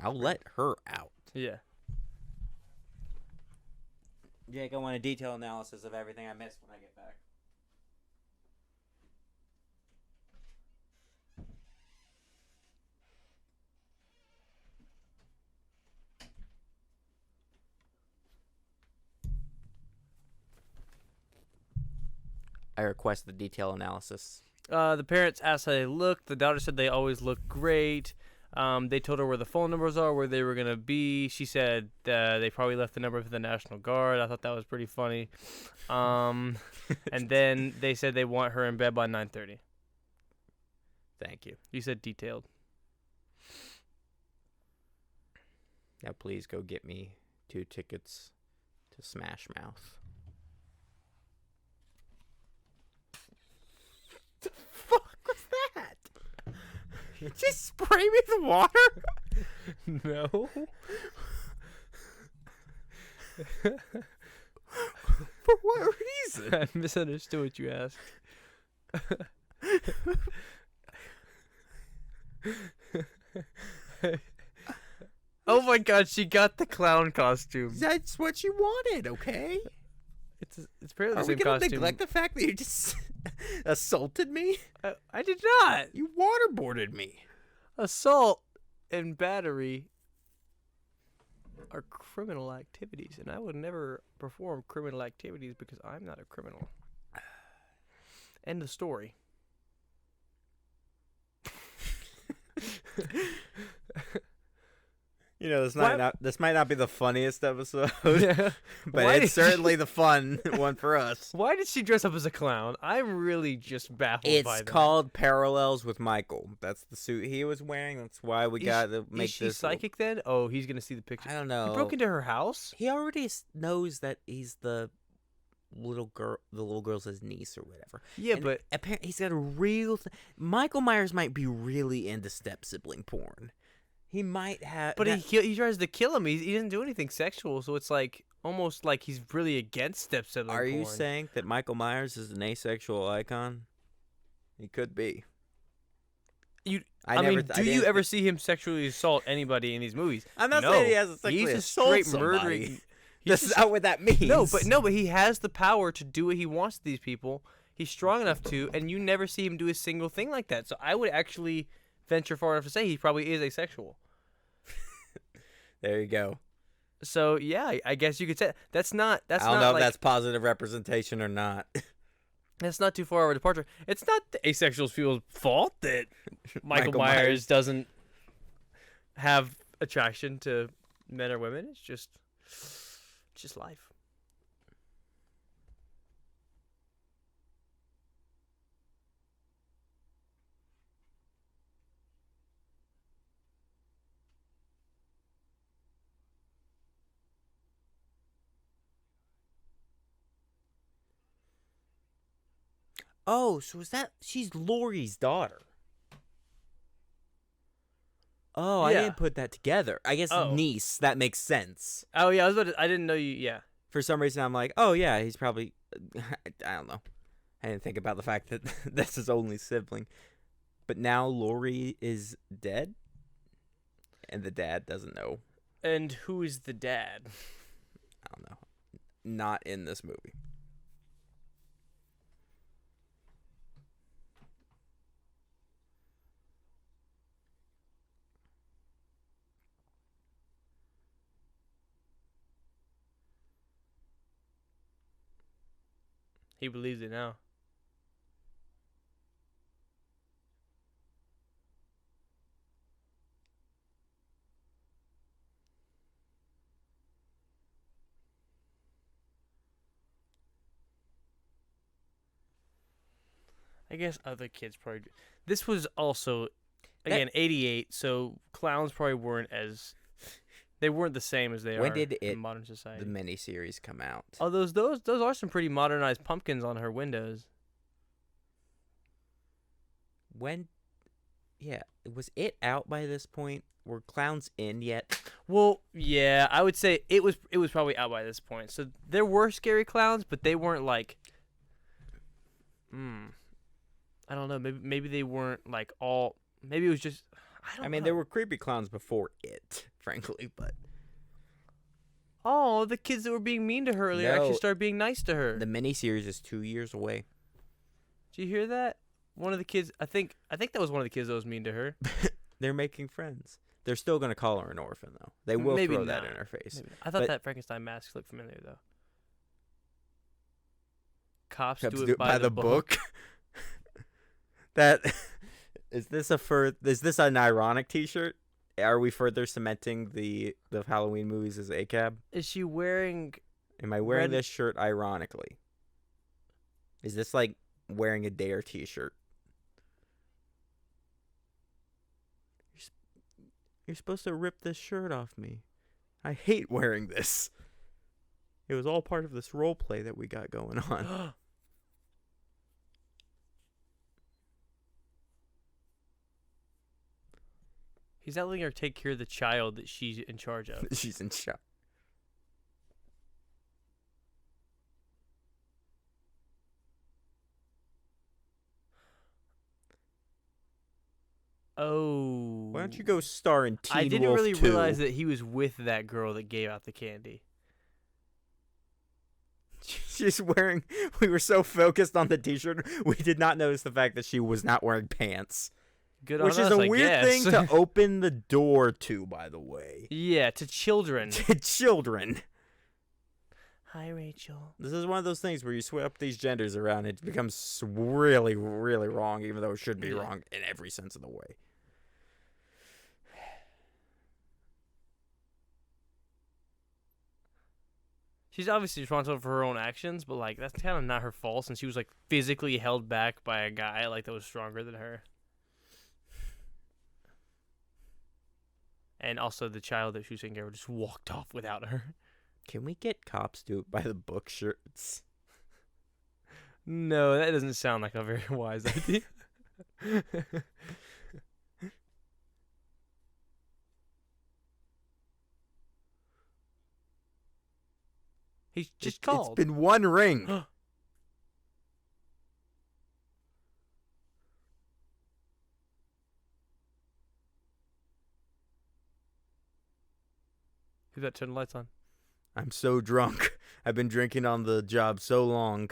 Speaker 2: I'll let her out.
Speaker 1: Yeah.
Speaker 2: Jake, I want a detailed analysis of everything I missed when I get back. I request the detailed analysis.
Speaker 1: The parents asked how they looked. The daughter said they always look great. They told her where the phone numbers are, where they were going to be. She said they probably left the number for the National Guard. I thought that was pretty funny. And then they said they want her in bed by 9:30.
Speaker 2: Thank you.
Speaker 1: You said detailed.
Speaker 2: Now please go get me 2 tickets to Smash Mouth. The fuck was that? Just spray me with water?
Speaker 1: No.
Speaker 2: For what reason?
Speaker 1: I misunderstood what you asked. Oh my god, she got the clown costume.
Speaker 2: That's what you wanted, okay?
Speaker 1: It's apparently
Speaker 2: Are
Speaker 1: the
Speaker 2: we
Speaker 1: same
Speaker 2: gonna
Speaker 1: costume.
Speaker 2: neglect the fact that you just assaulted me?
Speaker 1: I did not.
Speaker 2: You waterboarded me.
Speaker 1: Assault and battery are criminal activities, and I would never perform criminal activities because I'm not a criminal. End of story.
Speaker 2: You know, this
Speaker 1: Why-
Speaker 2: might not be the funniest episode,
Speaker 1: Yeah.
Speaker 2: but
Speaker 1: Why
Speaker 2: it's
Speaker 1: did she-
Speaker 2: certainly the fun one for us.
Speaker 1: Why did she dress up as a clown? I'm really just baffled by
Speaker 2: It's
Speaker 1: that.
Speaker 2: called Parallels with Michael. That's the suit he was wearing. That's why we got to make
Speaker 1: Is she
Speaker 2: this.
Speaker 1: psychic then? Oh, he's gonna see the picture.
Speaker 2: I don't know.
Speaker 1: He broke into her house.
Speaker 2: He already knows that he's the little girl. The little girl's his niece or whatever.
Speaker 1: Yeah,
Speaker 2: And
Speaker 1: but
Speaker 2: apparently he's got a real. Michael Myers might be really into step sibling porn. He might have.
Speaker 1: he tries to kill him. He doesn't do anything sexual, so it's like almost like he's really against step sibling
Speaker 2: Are
Speaker 1: porn.
Speaker 2: you saying that Michael Myers is an asexual icon? He could be.
Speaker 1: I mean, do you ever see him sexually assault anybody in these movies?
Speaker 2: I'm not
Speaker 1: No.
Speaker 2: saying he has to sexually
Speaker 1: He's a
Speaker 2: assault
Speaker 1: straight
Speaker 2: somebody.
Speaker 1: murdering.
Speaker 2: That's not what that means.
Speaker 1: No, but he has the power to do what he wants to these people. He's strong enough to, and you never see him do a single thing like that. So I would actually venture far enough to say he probably is asexual.
Speaker 2: There you go.
Speaker 1: So yeah, I guess you could say that's not.
Speaker 2: I don't know if that's positive representation or not.
Speaker 1: That's not too far of a departure. It's not the asexual people's fault that Michael Myers doesn't have attraction to men or women. It's just life.
Speaker 2: Oh, so she's Laurie's daughter. Oh, I
Speaker 1: Yeah.
Speaker 2: didn't put that together. I guess
Speaker 1: Oh.
Speaker 2: niece. That makes sense.
Speaker 1: Oh yeah, I didn't know you. Yeah.
Speaker 2: For some reason, I'm like, oh yeah, he's probably. I don't know. I didn't think about the fact that that's his only sibling. But now Laurie is dead, and the dad doesn't know.
Speaker 1: And who is the dad?
Speaker 2: I don't know. Not in this movie.
Speaker 1: He believes it now. I guess other kids probably. This was also, again, 88, so clowns probably weren't as. They weren't the same as they
Speaker 2: When
Speaker 1: are
Speaker 2: did
Speaker 1: in modern society.
Speaker 2: The miniseries come out?
Speaker 1: Oh, those are some pretty modernized pumpkins on her windows.
Speaker 2: When? Yeah, was it out by this point? Were clowns in yet?
Speaker 1: Well, yeah, I would say it was probably out by this point. So there were scary clowns, but they weren't like. I don't know. Maybe they weren't like all. Maybe it was just. I
Speaker 2: mean,
Speaker 1: know.
Speaker 2: there were creepy clowns before it, frankly, but
Speaker 1: Oh, the kids that were being mean to her earlier actually
Speaker 2: No.
Speaker 1: started being nice to her.
Speaker 2: the miniseries is 2 years away.
Speaker 1: Did you hear that? One of the kids. I think that was one of the kids that was mean to her.
Speaker 2: They're making friends. They're still gonna call her an orphan, though. They will
Speaker 1: Maybe
Speaker 2: throw that
Speaker 1: not.
Speaker 2: in her face.
Speaker 1: Maybe. I thought
Speaker 2: But-
Speaker 1: that Frankenstein mask looked familiar though. Cops
Speaker 2: Have
Speaker 1: do
Speaker 2: to
Speaker 1: it
Speaker 2: do it
Speaker 1: by the book.
Speaker 2: That is this an ironic T-shirt? Are we further cementing the Halloween movies as ACAB?
Speaker 1: Is she wearing?
Speaker 2: Am I wearing
Speaker 1: Red-
Speaker 2: this shirt ironically? Is this like wearing a Dare T-shirt? You're supposed to rip this shirt off me. I hate wearing this. It was all part of this role play that we got going on.
Speaker 1: He's not letting her take care of the child that she's in charge of.
Speaker 2: She's in shock.
Speaker 1: Oh.
Speaker 2: Why don't you go star in Teen
Speaker 1: I didn't
Speaker 2: Wolf
Speaker 1: really
Speaker 2: 2?
Speaker 1: realize that he was with that girl that gave out the candy.
Speaker 2: She's wearing. We were so focused on the T-shirt, we did not notice the fact that she was not wearing pants.
Speaker 1: Good
Speaker 2: Which
Speaker 1: on
Speaker 2: is
Speaker 1: us,
Speaker 2: a
Speaker 1: I
Speaker 2: weird
Speaker 1: guess.
Speaker 2: thing to open the door to, by the way.
Speaker 1: Yeah, to children.
Speaker 2: To children.
Speaker 1: Hi, Rachel.
Speaker 2: This is one of those things where you swap these genders around, it becomes really, really wrong, even though it should be
Speaker 1: Yeah.
Speaker 2: wrong in every sense of the way.
Speaker 1: She's obviously responsible for her own actions, but like that's kind of not her fault since she was like physically held back by a guy like that was stronger than her. And also the child that she was taking care of just walked off without her.
Speaker 2: Can we get cops do it by the book shirts?
Speaker 1: No, that doesn't sound like a very wise idea. He's just called.
Speaker 2: It's been one ring.
Speaker 1: Who's that? Turn the lights on.
Speaker 2: I'm so drunk. I've been drinking on the job so long.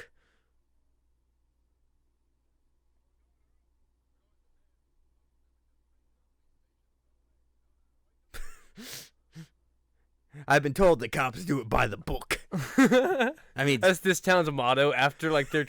Speaker 2: I've been told the cops do it by the book. I mean,
Speaker 1: That's this town's motto after like their.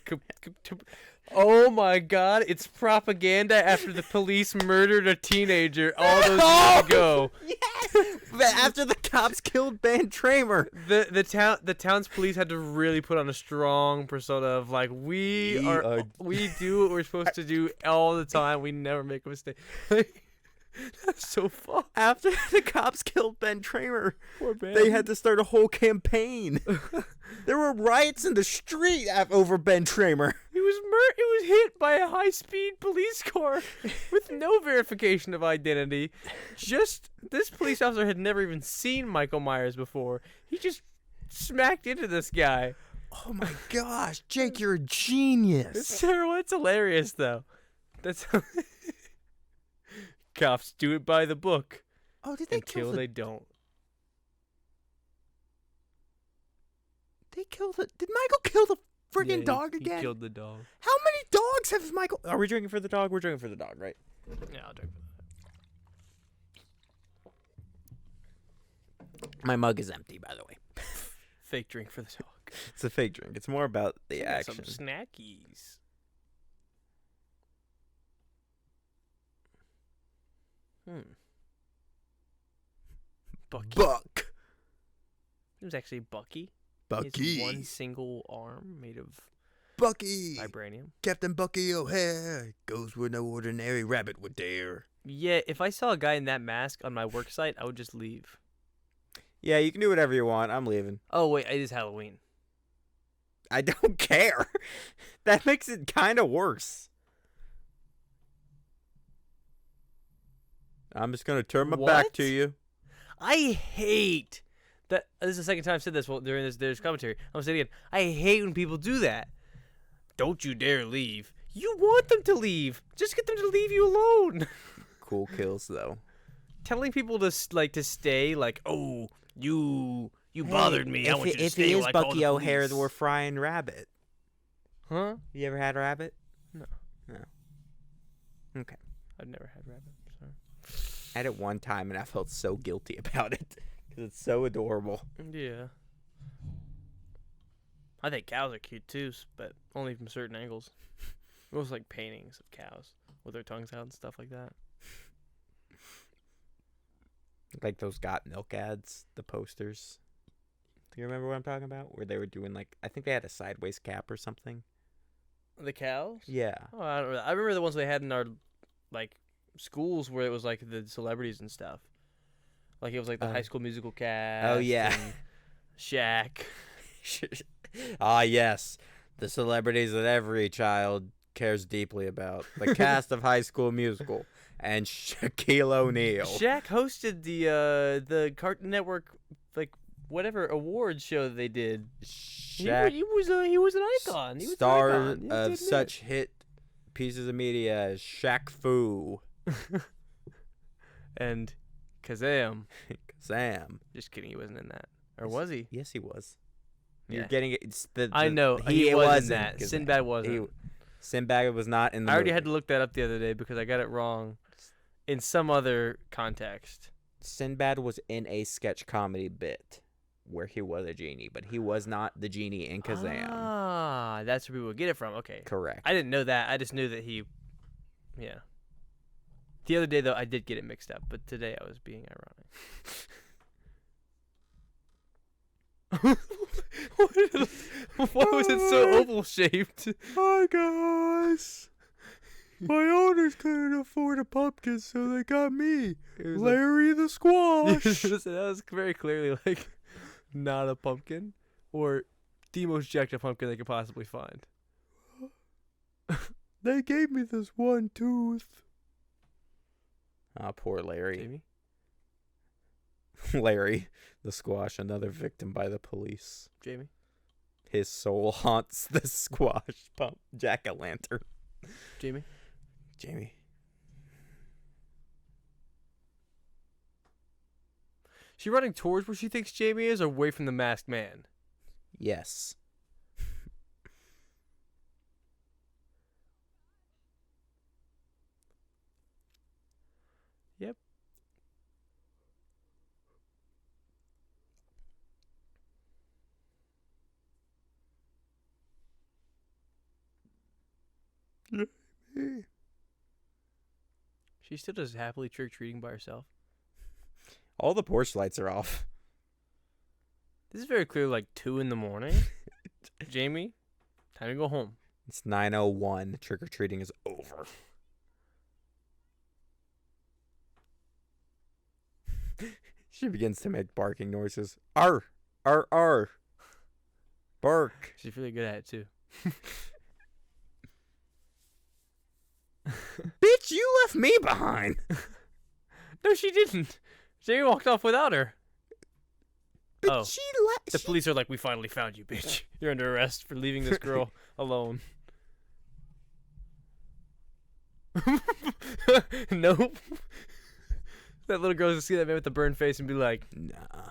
Speaker 1: Oh my God! It's propaganda after the police murdered a teenager all those years ago.
Speaker 2: yes! But after the cops killed Ben Tramer.
Speaker 1: The town's police had to really put on a strong persona of like we do what we're supposed to do all the time. We never make a mistake. That's so fun.
Speaker 2: After the cops killed Ben Tramer,
Speaker 1: Poor Ben.
Speaker 2: they had to start a whole campaign. There were riots in the street over Ben Tramer.
Speaker 1: He was hit by a high-speed police car with no verification of identity. Just this police officer had never even seen Michael Myers before. He just smacked into this guy.
Speaker 2: Oh my gosh, Jake, you're a genius.
Speaker 1: It's terrible. It's hilarious though. That's cops do it by the book
Speaker 2: Oh, did they
Speaker 1: until
Speaker 2: kill the...
Speaker 1: they don't.
Speaker 2: They killed the... Did Michael kill the friggin'
Speaker 1: Yeah,
Speaker 2: dog
Speaker 1: he
Speaker 2: again?
Speaker 1: killed the dog.
Speaker 2: How many dogs have Michael... Are we drinking for the dog? We're drinking for the dog, right?
Speaker 1: Yeah, I'll drink.
Speaker 2: My mug is empty, by the way.
Speaker 1: Fake drink for the dog.
Speaker 2: It's a fake drink. It's more about the
Speaker 1: Got
Speaker 2: action.
Speaker 1: some snackies. Bucky.
Speaker 2: Buck.
Speaker 1: It was actually Bucky. He
Speaker 2: Bucky.
Speaker 1: has one single arm made of
Speaker 2: Bucky.
Speaker 1: vibranium.
Speaker 2: Captain Bucky O'Hare goes where no ordinary rabbit would dare.
Speaker 1: Yeah, if I saw a guy in that mask on my work site, I would just leave.
Speaker 2: Yeah, you can do whatever you want. I'm leaving.
Speaker 1: Oh, wait, it is Halloween.
Speaker 2: I don't care. That makes it kind of worse. I'm just going to turn my back
Speaker 1: What?
Speaker 2: to you.
Speaker 1: I hate that. This is the second time I've said this during this commentary. I'm going to say it again. I hate when people do that. Don't you dare leave. You want them to leave. Just get them to leave you alone.
Speaker 2: Cool kills, though.
Speaker 1: Telling people to stay, like, oh, you bothered me. I want you to
Speaker 2: if
Speaker 1: stay.
Speaker 2: he is
Speaker 1: while I call
Speaker 2: Bucky
Speaker 1: the
Speaker 2: O'Hare,
Speaker 1: police."
Speaker 2: we're frying rabbit.
Speaker 1: Huh?
Speaker 2: You ever had rabbit?
Speaker 1: No.
Speaker 2: No. Okay.
Speaker 1: I've never had rabbit. Sorry.
Speaker 2: I had it one time, and I felt so guilty about it because it's so adorable.
Speaker 1: Yeah. I think cows are cute too, but only from certain angles. Most like paintings of cows with their tongues out and stuff like that.
Speaker 2: Like those Got Milk ads, the posters. Do you remember what I'm talking about? Where they were doing like, I think they had a sideways cap or something.
Speaker 1: The cows?
Speaker 2: Yeah.
Speaker 1: Oh, I don't know. I remember the ones they had in our like schools where it was like the celebrities and stuff. Like it was like the High School Musical cast.
Speaker 2: Oh yeah.
Speaker 1: and Shaq.
Speaker 2: Ah yes, the celebrities that every child cares deeply about. The cast of High School Musical and Shaquille O'Neal.
Speaker 1: Shaq hosted the Cartoon Network like whatever awards show that they did.
Speaker 2: Shaq,
Speaker 1: He was an icon. He was
Speaker 2: star
Speaker 1: an icon. You have to
Speaker 2: of
Speaker 1: admit.
Speaker 2: such hit pieces of media as Shaq Fu,
Speaker 1: And Kazam.
Speaker 2: Sam.
Speaker 1: Just kidding, he wasn't in that. Or was he?
Speaker 2: Yes, he was.
Speaker 1: Yeah.
Speaker 2: You're getting it. It's
Speaker 1: I know. He was in that.
Speaker 2: Kazam.
Speaker 1: Sinbad wasn't.
Speaker 2: Sinbad was not in the
Speaker 1: I already
Speaker 2: movie.
Speaker 1: had to look that up the other day because I got it wrong in some other context.
Speaker 2: Sinbad was in a sketch comedy bit where he was a genie, but he was not the genie in Kazam.
Speaker 1: Ah, that's where people would get it from. Okay.
Speaker 2: Correct.
Speaker 1: I didn't know that. I just knew that he. Yeah. The other day, though, I did get it mixed up, but today I was being ironic. Why was it so oval shaped?
Speaker 2: Hi guys. My owners couldn't afford a pumpkin, so they got me, Larry the Squash.
Speaker 1: That was very clearly like not a pumpkin or the most jacked up pumpkin they could possibly find.
Speaker 2: They gave me this one tooth. Ah, poor Larry.
Speaker 1: Jamie?
Speaker 2: Larry the Squash, another victim by the police.
Speaker 1: Jamie?
Speaker 2: His soul haunts the squash pump jack-o'-lantern.
Speaker 1: Jamie?
Speaker 2: Jamie.
Speaker 1: She running towards where she thinks Jamie is or away from the masked man?
Speaker 2: Yes.
Speaker 1: Yep. She still does happily trick-or-treating by herself.
Speaker 2: All the porch lights are off.
Speaker 1: This is very clearly like 2 a.m. Jamie, time to go home.
Speaker 2: It's 9:01. Trick-or-treating is over. She begins to make barking noises. Arr! Arr! Arr! Bark!
Speaker 1: She's really good at it too.
Speaker 2: Bitch, you left me behind!
Speaker 1: No, she didn't. Jamie walked off without her.
Speaker 2: But
Speaker 1: Oh.
Speaker 2: she
Speaker 1: The police are like, we finally found you, bitch. You're under arrest for leaving this girl alone. Nope. That little girl's gonna see that man with the burned face and be like,
Speaker 2: Nah.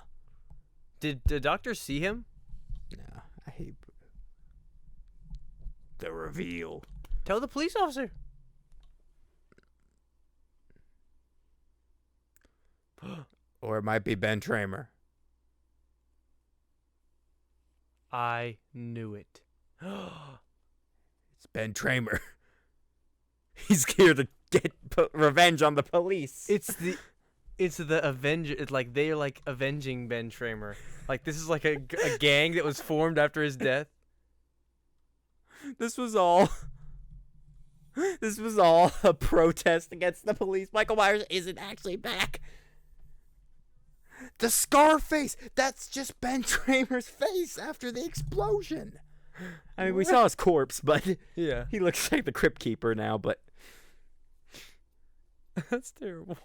Speaker 1: did the doctor see him?
Speaker 2: Nah. I hate the reveal.
Speaker 1: Tell the police officer.
Speaker 2: Or it might be Ben Tramer.
Speaker 1: I knew it.
Speaker 2: It's Ben Tramer. He's here to get revenge on the police.
Speaker 1: It's the Avenger. It's like they're like avenging Ben Tramer. Like this is like a gang that was formed after his death.
Speaker 2: This was all a protest against the police. Michael Myers isn't actually back. The scar face, that's just Ben Tramer's face after the explosion. I mean, we saw his corpse, but
Speaker 1: Yeah,
Speaker 2: he looks like the Crypt Keeper now, but
Speaker 1: that's terrible.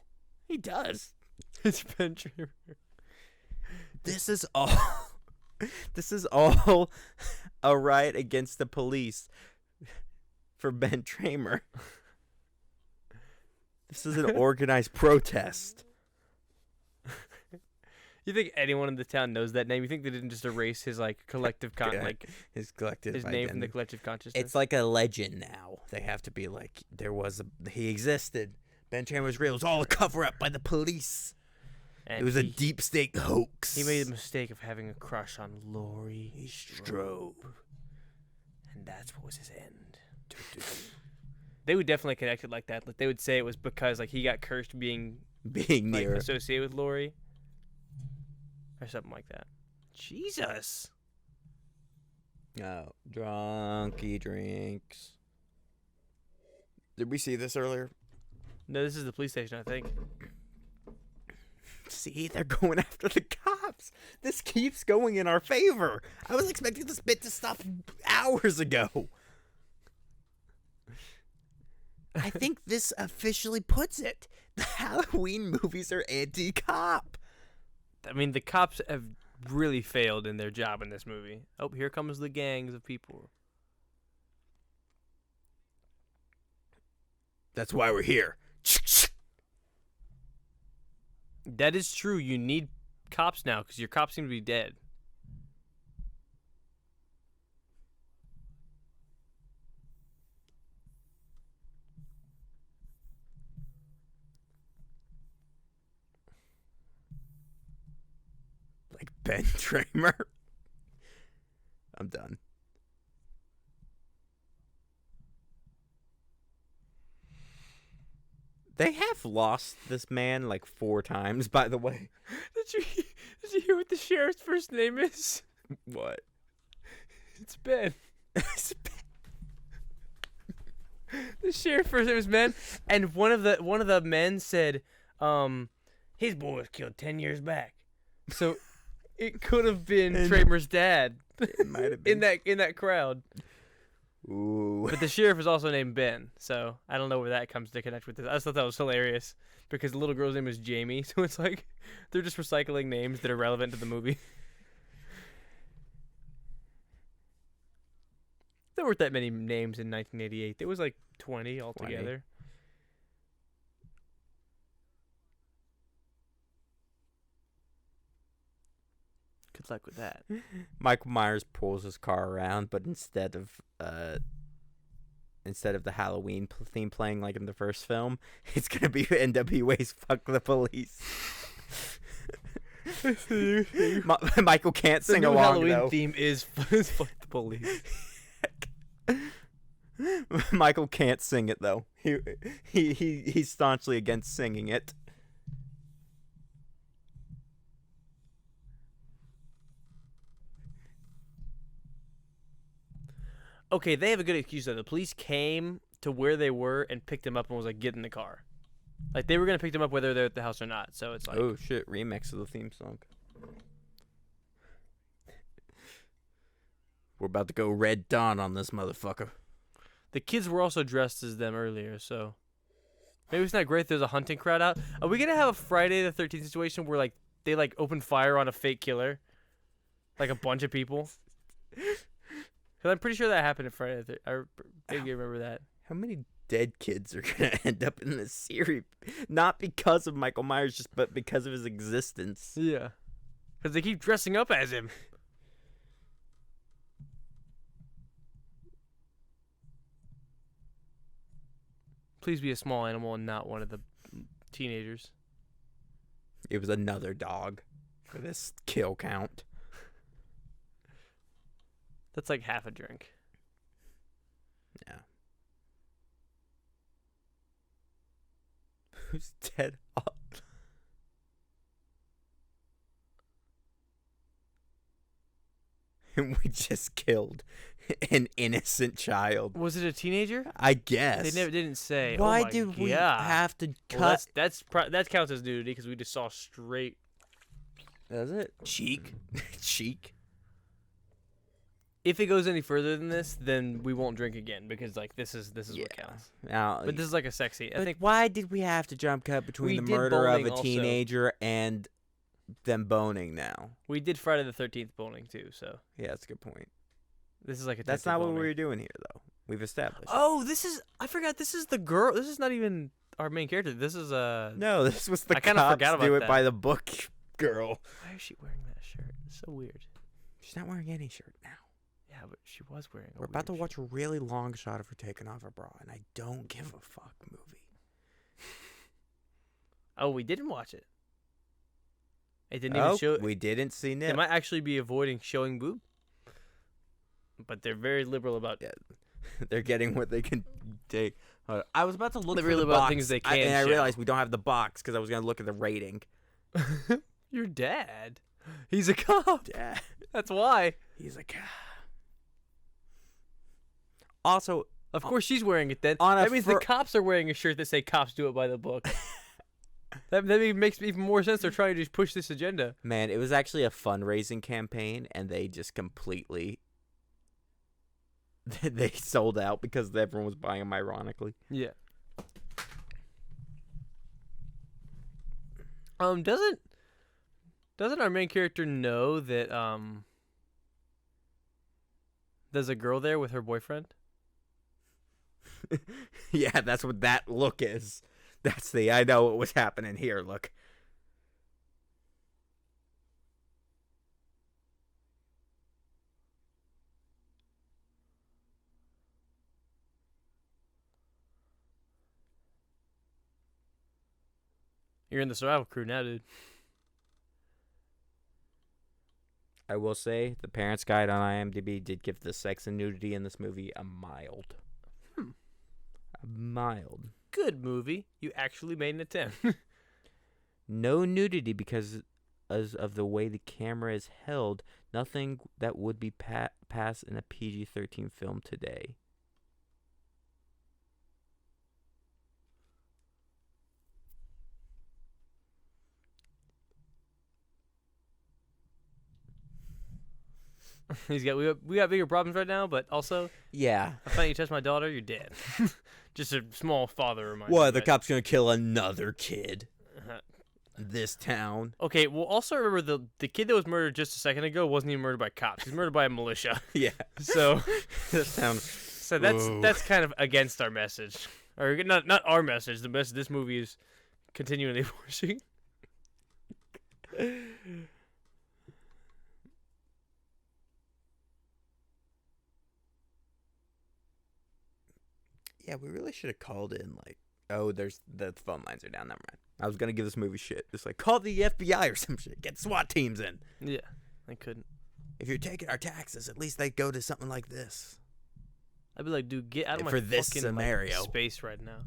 Speaker 2: he does.
Speaker 1: It's Ben Tramer.
Speaker 2: This is all a riot against the police for Ben Tramer. This is an organized protest.
Speaker 1: You think anyone in the town knows that name? You think they didn't just erase his like collective
Speaker 2: Yeah, his collective
Speaker 1: his name from the
Speaker 2: identity.
Speaker 1: collective consciousness?
Speaker 2: It's like a legend now. They have to be like, he existed. Ben Tramer was real. It was all a cover up by the police.
Speaker 1: and
Speaker 2: It was a
Speaker 1: he,
Speaker 2: deep state hoax.
Speaker 1: He made the mistake of having a crush on Laurie
Speaker 2: Strode.
Speaker 1: and that's what was his end. They would definitely connect it like that. Like they would say it was because like he got cursed being
Speaker 2: Being
Speaker 1: like
Speaker 2: near.
Speaker 1: associated with Laurie or something like that. Jesus.
Speaker 2: Oh, drunky drinks. Did we see this earlier?
Speaker 1: No, this is the police station, I think.
Speaker 2: See, they're going after the cops. This keeps going in our favor. I was expecting this bit to stop hours ago. I think this officially puts it. The Halloween movies are anti-cop.
Speaker 1: I mean, the cops have really failed in their job in this movie. Oh, here comes the gangs of people.
Speaker 2: That's why we're here.
Speaker 1: That is true. You need cops now because your cops seem to be dead.
Speaker 2: Like Ben Tramer. I'm done. They have lost this man like 4 times, by the way.
Speaker 1: Did you hear what the sheriff's first name is?
Speaker 2: What?
Speaker 1: It's Ben. The sheriff's first name is Ben, and one of the men said, his boy was killed 10 years back. So it could have been Tramer's dad.
Speaker 2: It might have been.
Speaker 1: in that crowd.
Speaker 2: Ooh.
Speaker 1: But the sheriff is also named Ben, so I don't know where that comes to connect with this. I just thought that was hilarious because the little girl's name is Jamie, so it's like they're just recycling names that are relevant to the movie. weren't that many names in 1988. There was like 20 altogether. Good luck with that.
Speaker 2: Michael Myers pulls his car around, but instead of the Halloween theme playing like in the first film, it's gonna be NWA's "Fuck the Police." Michael can't
Speaker 1: The
Speaker 2: sing
Speaker 1: new
Speaker 2: along
Speaker 1: Halloween
Speaker 2: though.
Speaker 1: theme is "Fuck the Police."
Speaker 2: Michael can't sing it though. He's staunchly against singing it.
Speaker 1: Okay, they have a good excuse though. The police came to where they were and picked him up and was like, "Get in the car." Like they were gonna pick them up whether they're at the house or not. So it's like,
Speaker 2: Oh shit! Remix of the theme song. We're about to go Red Dawn on this motherfucker.
Speaker 1: the kids were also dressed as them earlier. So maybe it's not great. There's a hunting crowd out. Are we gonna have a Friday the 13th situation where like they like open fire on a fake killer, like a bunch of people? Because I'm pretty sure that happened at Friday the 13th. I think you remember that.
Speaker 2: How many dead kids are gonna end up in this series? Not because of Michael Myers, just but because of his existence.
Speaker 1: Yeah, because they keep dressing up as him. Please be a small animal and not one of the teenagers.
Speaker 2: It was another dog for this kill count.
Speaker 1: That's like half a drink.
Speaker 2: Yeah. Who's dead up? And we just killed an innocent child.
Speaker 1: Was it a teenager?
Speaker 2: I guess.
Speaker 1: They never didn't say.
Speaker 2: Why
Speaker 1: oh my
Speaker 2: did we
Speaker 1: God.
Speaker 2: have to cut?
Speaker 1: Well, that counts as nudity because we just saw straight.
Speaker 2: Does it? Cheek. Cheek.
Speaker 1: If it goes any further than this, then we won't drink again because like this is what
Speaker 2: Yeah.
Speaker 1: counts.
Speaker 2: Now,
Speaker 1: But this is like a sex scene. I
Speaker 2: but
Speaker 1: think
Speaker 2: why did we have to jump cut
Speaker 1: We
Speaker 2: between the
Speaker 1: did
Speaker 2: murder of
Speaker 1: bowling
Speaker 2: a
Speaker 1: also.
Speaker 2: teenager and them boning now?
Speaker 1: we did Friday the 13th bowling too, so
Speaker 2: Yeah, that's a good point.
Speaker 1: this is like a.
Speaker 2: That's
Speaker 1: attempted
Speaker 2: not what we
Speaker 1: boning.
Speaker 2: were doing here, though. We've established.
Speaker 1: Oh, I forgot. This is the girl. This is not even our main character. This is
Speaker 2: No, this was the
Speaker 1: I kinda
Speaker 2: cops
Speaker 1: forgot about
Speaker 2: do it
Speaker 1: that.
Speaker 2: by the book girl.
Speaker 1: Why is she wearing that shirt? It's so weird.
Speaker 2: She's not wearing any shirt now.
Speaker 1: Yeah, but she was wearing.
Speaker 2: We're about to watch a really long shot of her taking off her bra, and I don't give a fuck movie.
Speaker 1: Oh, we didn't watch it. It didn't even show.
Speaker 2: We didn't see
Speaker 1: They
Speaker 2: nip.
Speaker 1: might actually be avoiding showing boob, but they're very liberal about.
Speaker 2: Yeah. They're getting what they can take. I was about to look
Speaker 1: They're
Speaker 2: for
Speaker 1: really
Speaker 2: the
Speaker 1: about
Speaker 2: box,
Speaker 1: things they
Speaker 2: and
Speaker 1: can
Speaker 2: I
Speaker 1: show.
Speaker 2: realized we don't have the box because I was gonna look at the rating.
Speaker 1: Your dad. He's a cop.
Speaker 2: Yeah,
Speaker 1: That's why.
Speaker 2: he's like. Also,
Speaker 1: Of course, she's wearing it then.
Speaker 2: On a
Speaker 1: That means the
Speaker 2: fir-
Speaker 1: cops are wearing a shirt that say "Cops do it by the book." that makes even more sense. They're trying to just push this agenda.
Speaker 2: man, it was actually a fundraising campaign, and they just completely they sold out because everyone was buying them. Ironically,
Speaker 1: Yeah. Doesn't our main character know that there's a girl there with her boyfriend?
Speaker 2: yeah, that's what that look is. That's the I know what was happening here. Look.
Speaker 1: You're in the survival crew now, dude.
Speaker 2: I will say the Parents Guide on IMDb did give the sex and nudity in this movie a mild. A mild.
Speaker 1: Good movie. You actually made an attempt.
Speaker 2: No nudity because as of the way the camera is held, nothing that would be passed in a PG-13 film today.
Speaker 1: we got bigger problems right now, but also
Speaker 2: Yeah.
Speaker 1: I find you touch my daughter, you're dead. Just a small father reminder.
Speaker 2: What, the cop's gonna kill another kid? this town.
Speaker 1: Okay, well, also remember the kid that was murdered just a second ago wasn't even murdered by cops. He's murdered by a militia.
Speaker 2: Yeah.
Speaker 1: So,
Speaker 2: This town.
Speaker 1: so that's kind of against our message, or not our message. The message this movie is continually pushing.
Speaker 2: Yeah, we really should have called in like, oh, there's the phone lines are down. Never mind. I was gonna give this movie shit. Just like call the FBI or some shit. Get SWAT teams in.
Speaker 1: Yeah, I couldn't.
Speaker 2: If you're taking our taxes, at least they go to something like this.
Speaker 1: I'd be like, dude, get out of my
Speaker 2: For this
Speaker 1: fucking
Speaker 2: scenario.
Speaker 1: space right now.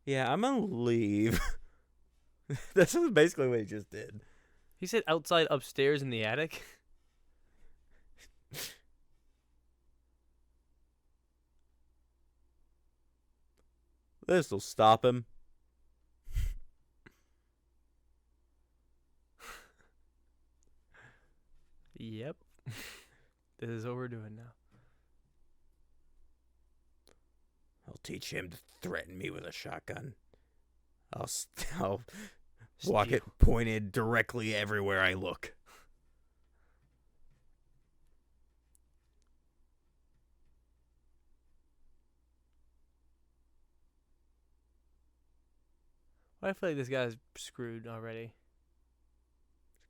Speaker 2: Yeah, I'm gonna leave. This is basically what he just did.
Speaker 1: He said outside upstairs in the attic.
Speaker 2: This'll stop him.
Speaker 1: Yep. This is what we're doing now.
Speaker 2: I'll teach him to threaten me with a shotgun. I'll walk it pointed directly everywhere I look.
Speaker 1: I feel like this guy's screwed already.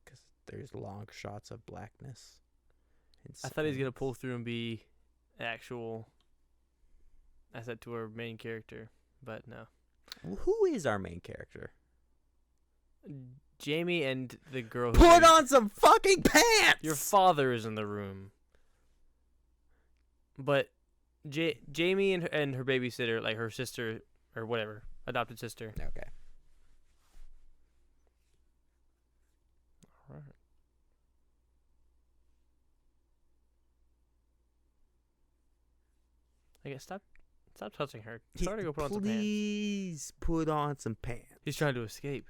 Speaker 2: Because there's long shots of blackness.
Speaker 1: I thought he was gonna pull through and be actual asset to our main character, but no.
Speaker 2: Who is our main character?
Speaker 1: Jamie and the girl.
Speaker 2: Put on some fucking pants!
Speaker 1: Your father is in the room, but Jamie and her babysitter, like her sister or whatever, adopted sister.
Speaker 2: Okay.
Speaker 1: All right. I guess stop touching her. Tell her to go put on some pants.
Speaker 2: Please put on some pants.
Speaker 1: He's trying to escape.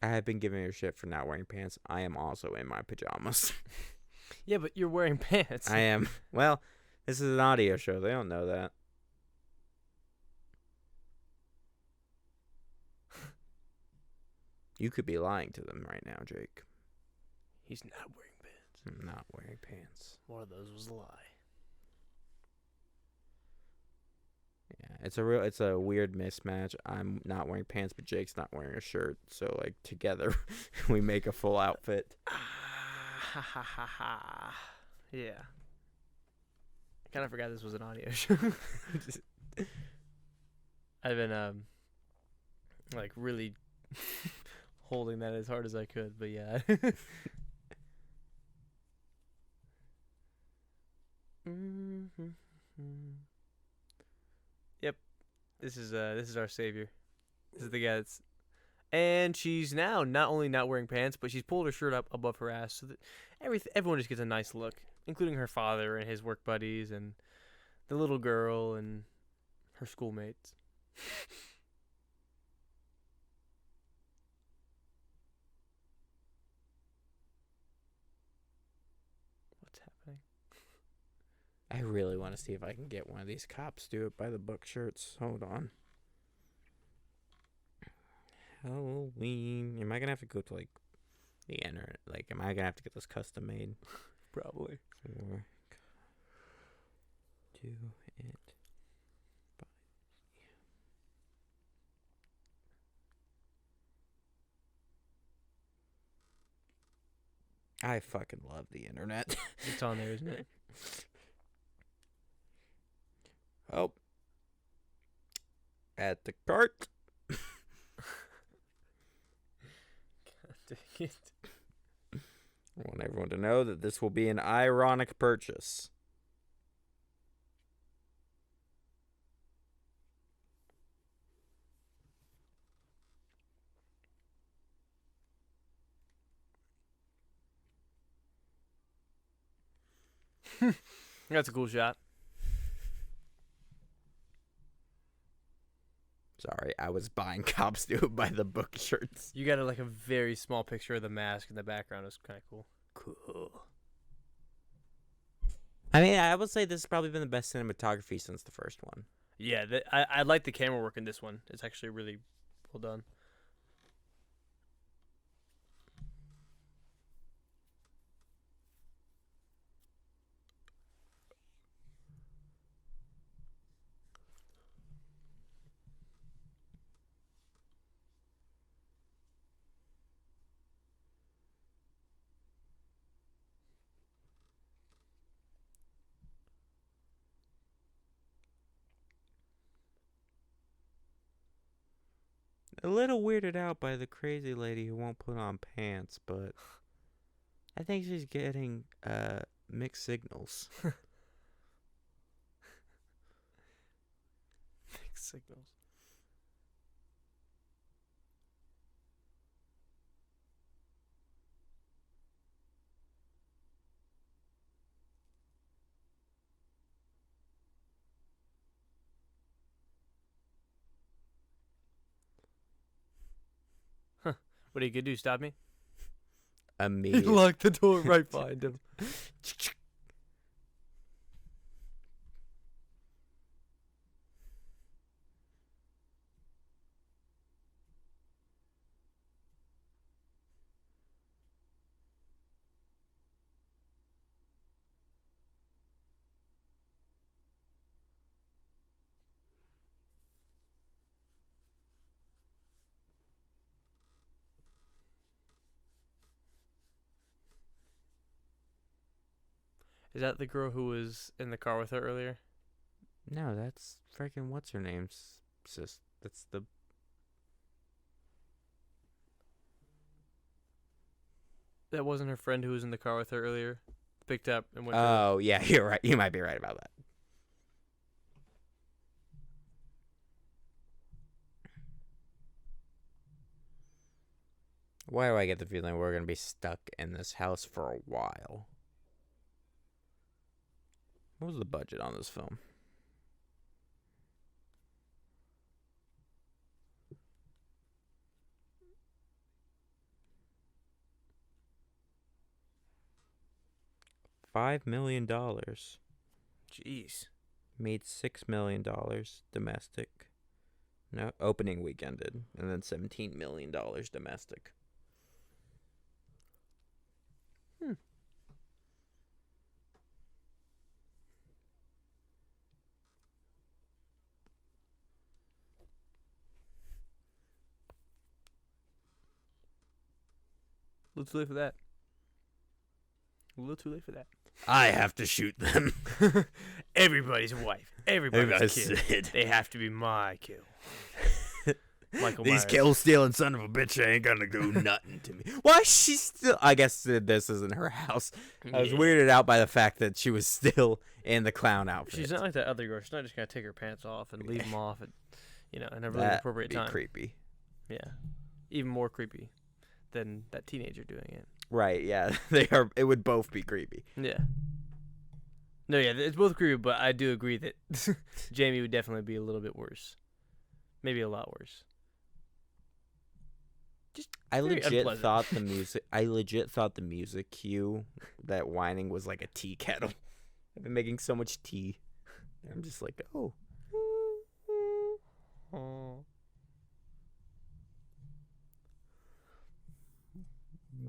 Speaker 2: I have been giving her shit for not wearing pants. I am also in my pajamas.
Speaker 1: Yeah, but you're wearing pants.
Speaker 2: I am. Well, this is an audio show. They don't know that. You could be lying to them right now, Jake.
Speaker 1: He's not wearing pants.
Speaker 2: I'm not wearing pants.
Speaker 1: One of those was a lie.
Speaker 2: Yeah, it's a weird mismatch. I'm not wearing pants, but Jake's not wearing a shirt. So like together, we make a full outfit.
Speaker 1: Ha ha ha ha. Yeah. I kind of forgot this was an audio show. I've been like really holding that as hard as I could, but yeah. Yep. This is our savior. This is the guy that's, and she's now not only not wearing pants, but she's pulled her shirt up above her ass so that everyone just gets a nice look, including her father and his work buddies and the little girl and her schoolmates. What's happening?
Speaker 2: I really want to see if I can get one of these cops do it by the book shirts. Hold on. Halloween. Am I gonna have to go to like the internet? Like, am I gonna have to get this custom made?
Speaker 1: Probably.
Speaker 2: Or do it by. I fucking love the internet.
Speaker 1: It's on there, isn't it?
Speaker 2: Oh. At the cart.
Speaker 1: Dang it.
Speaker 2: I want everyone to know that this will be an ironic purchase.
Speaker 1: That's a cool shot.
Speaker 2: Sorry, I was buying Cops Do It by the Book shirts.
Speaker 1: You got a very small picture of the mask in the background. It's kind of cool.
Speaker 2: Cool. I mean, I would say this has probably been the best cinematography since the first one.
Speaker 1: Yeah, I like the camera work in this one. It's actually really well done.
Speaker 2: A little weirded out by the crazy lady who won't put on pants, but I think she's getting mixed signals.
Speaker 1: Mixed signals. What are you gonna do? Stop me?
Speaker 2: Immediately.
Speaker 1: Lock the door right behind him. Is that the girl who was in the car with her earlier?
Speaker 2: No, that's freaking what's her name's sis. That's the.
Speaker 1: That wasn't her friend who was in the car with her earlier? Picked up and went to
Speaker 2: Oh yeah, you're right. You might be right about that. Why do I get the feeling we're gonna be stuck in this house for a while? What was the budget on this film? $5 million.
Speaker 1: Jeez.
Speaker 2: Made $6 million domestic. No, opening weekend did, and then $17 million domestic.
Speaker 1: A little too late for that. A little too late for that.
Speaker 2: I have to shoot them.
Speaker 1: Everybody's wife. Everybody's kid.
Speaker 2: Sid.
Speaker 1: They have to be my kill. Michael
Speaker 2: These
Speaker 1: Myers.
Speaker 2: kill stealing son of a bitch ain't gonna do nothing to me. Why is she still? I guess this isn't her house. I was
Speaker 1: Yeah.
Speaker 2: weirded out by the fact that she was still in the clown outfit.
Speaker 1: She's not like that other girl. She's not just gonna take her pants off and leave them off at, in a really
Speaker 2: That'd
Speaker 1: appropriate
Speaker 2: be
Speaker 1: time.
Speaker 2: creepy.
Speaker 1: Yeah, even more creepy than that teenager doing it.
Speaker 2: Right? Yeah, they are. It would both be creepy.
Speaker 1: Yeah. No, yeah, it's both creepy, but I do agree that Jamie would definitely be a little bit worse. Maybe a lot worse.
Speaker 2: I
Speaker 1: Very
Speaker 2: legit
Speaker 1: unpleasant.
Speaker 2: thought the music. I legit thought the music cue, that whining, was like a tea kettle. I've been making so much tea. I'm just like, oh.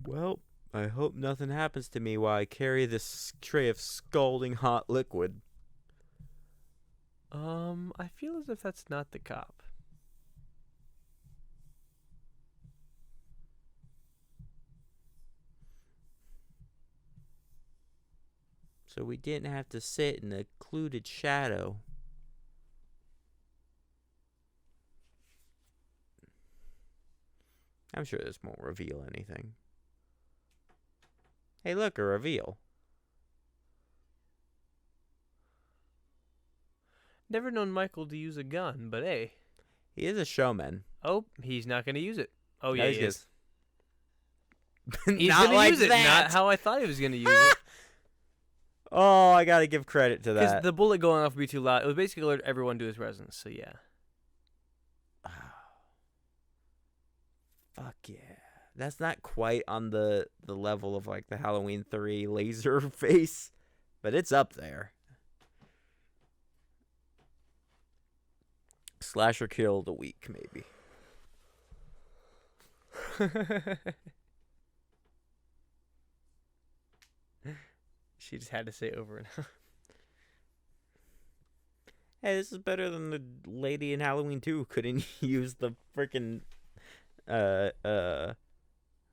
Speaker 2: Well, I hope nothing happens to me while I carry this tray of scalding hot liquid.
Speaker 1: I feel as if that's not the cop.
Speaker 2: So we didn't have to sit in the occluded shadow. I'm sure this won't reveal anything. Hey, look, a reveal.
Speaker 1: Never known Michael to use a gun, but hey.
Speaker 2: He is a showman.
Speaker 1: Oh, he's not going to use it. Oh,
Speaker 2: No,
Speaker 1: yeah,
Speaker 2: he's
Speaker 1: he is.
Speaker 2: just-
Speaker 1: He's
Speaker 2: Not
Speaker 1: gonna
Speaker 2: like
Speaker 1: use it,
Speaker 2: that.
Speaker 1: not how I thought he was going to use it.
Speaker 2: Oh, I gotta give credit to
Speaker 1: Because
Speaker 2: that.
Speaker 1: the bullet going off would be too loud. It would basically let everyone do his presence. So yeah.
Speaker 2: Fuck yeah. That's not quite on the level of like the Halloween 3 laser face, but it's up there. Slasher kill of the week, maybe.
Speaker 1: She just had to say it over and over.
Speaker 2: Hey, this is better than the lady in Halloween 2 who couldn't use the freaking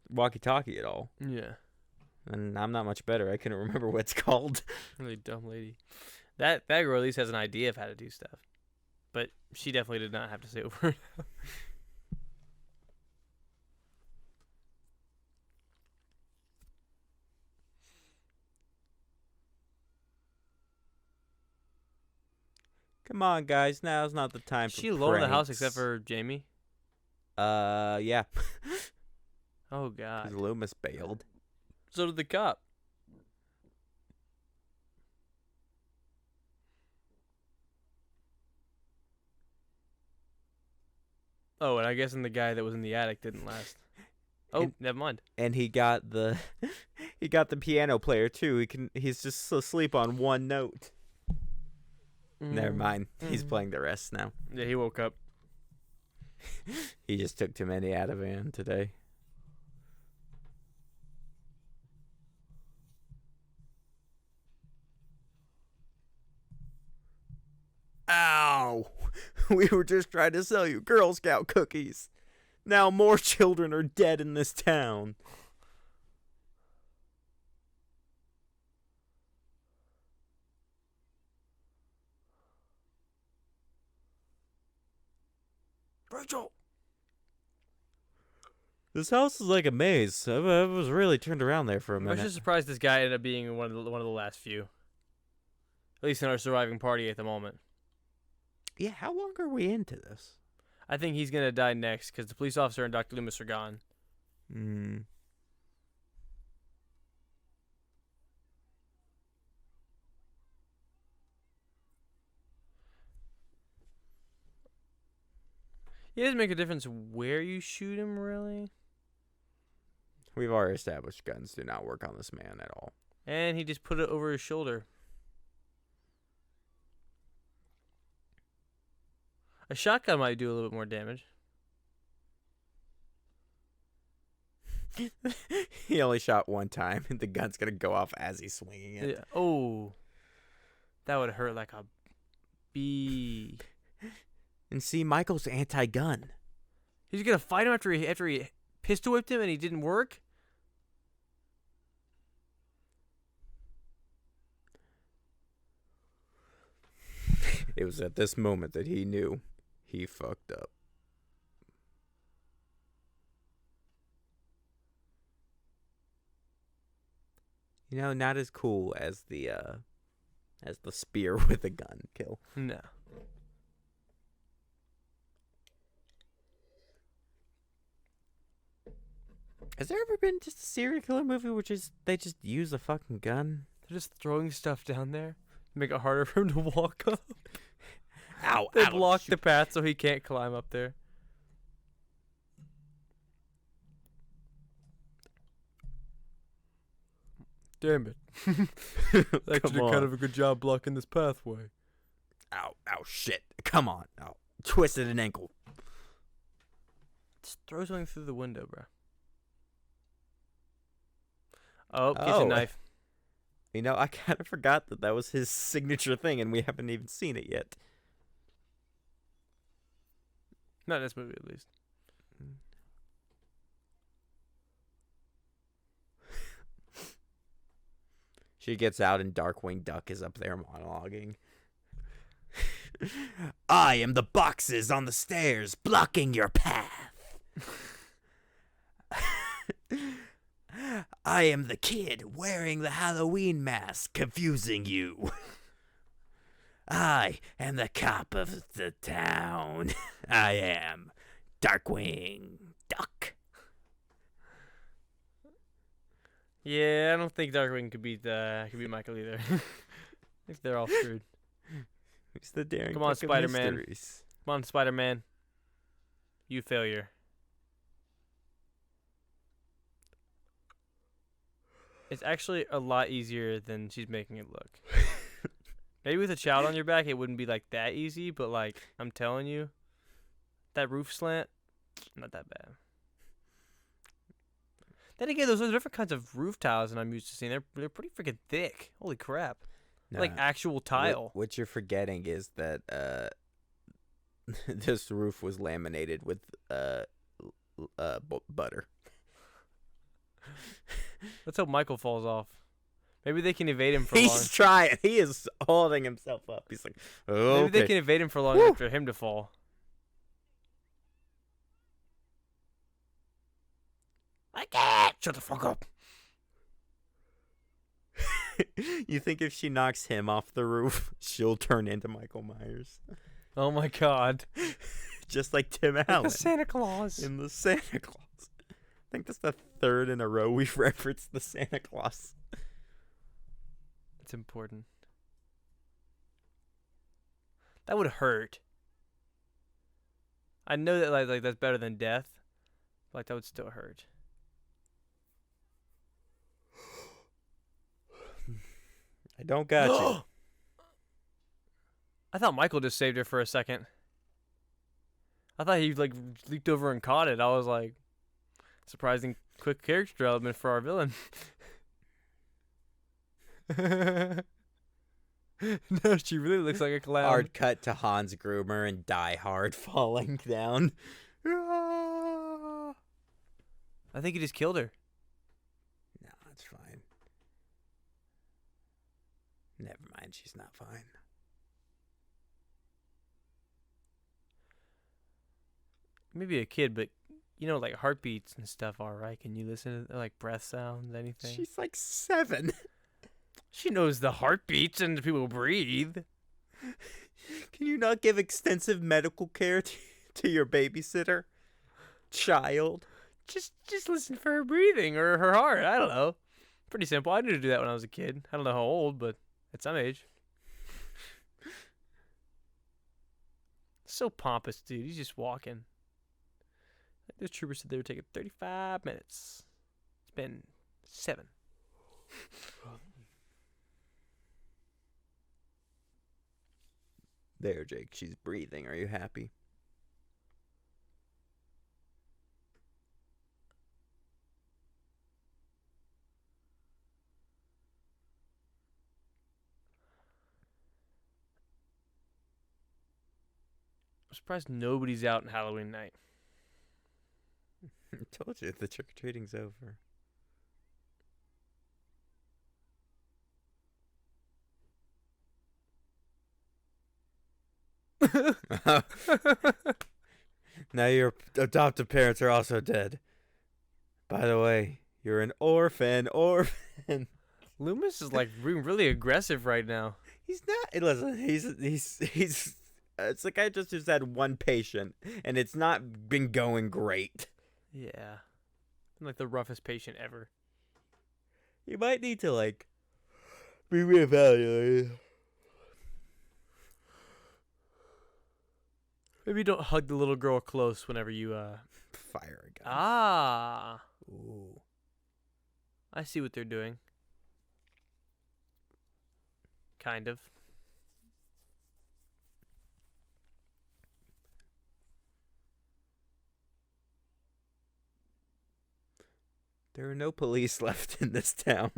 Speaker 2: walkie-talkie at all.
Speaker 1: Yeah.
Speaker 2: And I'm not much better. I couldn't remember what it's called.
Speaker 1: Really dumb lady. That girl at least has an idea of how to do stuff. But she definitely did not have to say over and over.
Speaker 2: Come on, guys. Now's not the time for
Speaker 1: She alone in the house
Speaker 2: pranks.
Speaker 1: except for Jamie?
Speaker 2: Yeah.
Speaker 1: Oh,
Speaker 2: Because
Speaker 1: God.
Speaker 2: Loomis bailed.
Speaker 1: So did the cop. Oh, and I guess the guy that was in the attic didn't last. Oh,
Speaker 2: And-
Speaker 1: never mind.
Speaker 2: And he got the he got the piano player too. He's just asleep on one note. Never mind. He's playing the rest now.
Speaker 1: Yeah, he woke up.
Speaker 2: He just took too many Ativan today. Ow! We were just trying to sell you Girl Scout cookies. Now more children are dead in this town. Rachel! This house is like a maze. I was really turned around there for a
Speaker 1: I was
Speaker 2: minute.
Speaker 1: just surprised this guy ended up being one of the last few. At least in our surviving party at the moment.
Speaker 2: Yeah, how long are we into this?
Speaker 1: I think he's gonna die next because the police officer and Dr. Loomis are gone.
Speaker 2: Hmm.
Speaker 1: It doesn't make a difference where you shoot him, really.
Speaker 2: We've already established guns do not work on this man at all.
Speaker 1: And he just put it over his shoulder. A shotgun might do a little bit more damage.
Speaker 2: He only shot one time, and the gun's gonna go off as he's swinging it.
Speaker 1: Yeah. Oh, that would hurt like a bee.
Speaker 2: And see, Michael's anti-gun.
Speaker 1: He's gonna fight him after he pistol whipped him and he didn't work.
Speaker 2: It was at this moment that he knew he fucked up. You know, not as cool as the spear with a gun kill.
Speaker 1: No.
Speaker 2: Has there ever been just a serial killer movie where they just use a fucking gun?
Speaker 1: They're just throwing stuff down there to make it harder for him to walk up.
Speaker 2: Ow!
Speaker 1: They
Speaker 2: ow,
Speaker 1: block
Speaker 2: shoot.
Speaker 1: the path so he can't climb up there. Damn it. Actually
Speaker 2: Come
Speaker 1: did
Speaker 2: on.
Speaker 1: kind of a good job blocking this pathway.
Speaker 2: Ow! Ow! Shit! Come on! Ow! Twisted an ankle.
Speaker 1: Just throw something through the window, bro. Oh, gets
Speaker 2: Oh.
Speaker 1: a knife.
Speaker 2: You know, I kind of forgot that was his signature thing, and we haven't even seen it yet.
Speaker 1: Not in this movie, at least.
Speaker 2: She gets out, and Darkwing Duck is up there monologuing. I am the boxes on the stairs blocking your path. I am the kid wearing the Halloween mask confusing you. I am the cop of the town. I am Darkwing Duck.
Speaker 1: Yeah, I don't think Darkwing could beat Michael either. I think they're all screwed.
Speaker 2: Who's the daring
Speaker 1: Come on,
Speaker 2: Cook of
Speaker 1: Spider-Man.
Speaker 2: mysteries?
Speaker 1: Come on, Spider-Man. You failure. It's actually a lot easier than she's making it look. Maybe with a child on your back, it wouldn't be like that easy, but like I'm telling you, that roof slant, not that bad. Then again, those are different kinds of roof tiles than I'm used to seeing. They're pretty freaking thick. Holy crap! Like
Speaker 2: Nah,
Speaker 1: actual tile.
Speaker 2: What you're forgetting is that this roof was laminated with butter.
Speaker 1: Let's hope Michael falls off. Maybe they can evade him for long.
Speaker 2: He's trying. He is holding himself up. He's like, oh,
Speaker 1: Maybe they
Speaker 2: okay.
Speaker 1: can evade him for long
Speaker 2: Woo!
Speaker 1: after him to fall. I can't. Shut the fuck up.
Speaker 2: You think if she knocks him off the roof, she'll turn into Michael Myers?
Speaker 1: Oh my god.
Speaker 2: Just like Tim
Speaker 1: Like
Speaker 2: Allen
Speaker 1: the Santa Claus.
Speaker 2: in the Santa Claus. I think that's the third in a row we've referenced the Santa Claus.
Speaker 1: It's important. That would hurt. I know that like that's better than death. But like that would still hurt.
Speaker 2: I don't got you.
Speaker 1: I thought Michael just saved her for a second. I thought he like leaped over and caught it. I was like, surprising quick character development for our villain. No, she really looks like a clown.
Speaker 2: Hard cut to Hans Gruber and Die Hard falling down.
Speaker 1: I think he just killed her.
Speaker 2: No, it's fine. Never mind, she's not fine.
Speaker 1: Maybe a kid, but you know, like heartbeats and stuff are right. Can you listen to like breath sounds, anything?
Speaker 2: She's like 7.
Speaker 1: She knows the heartbeats and people breathe.
Speaker 2: Can you not give extensive medical care to your babysitter? Child.
Speaker 1: Just listen for her breathing or her heart. I don't know. Pretty simple. I knew to do that when I was a kid. I don't know how old, but at some age. So pompous, dude. He's just walking. Like those troopers said they would take 35 minutes. It's been 7.
Speaker 2: There, Jake. She's breathing. Are you happy?
Speaker 1: I'm surprised nobody's out on Halloween night.
Speaker 2: I told you the trick or treating's over. Now your adoptive parents are also dead. By the way, you're an orphan.
Speaker 1: Loomis is like being really aggressive right now.
Speaker 2: He's not. Listen, he's. It's like I just had one patient, and it's not been going great.
Speaker 1: Yeah. I'm like the roughest patient ever.
Speaker 2: You might need to like be reevaluated.
Speaker 1: Maybe don't hug the little girl close whenever you
Speaker 2: Fire a gun.
Speaker 1: Ah.
Speaker 2: Ooh.
Speaker 1: I see what they're doing. Kind of.
Speaker 2: There are no police left in this town.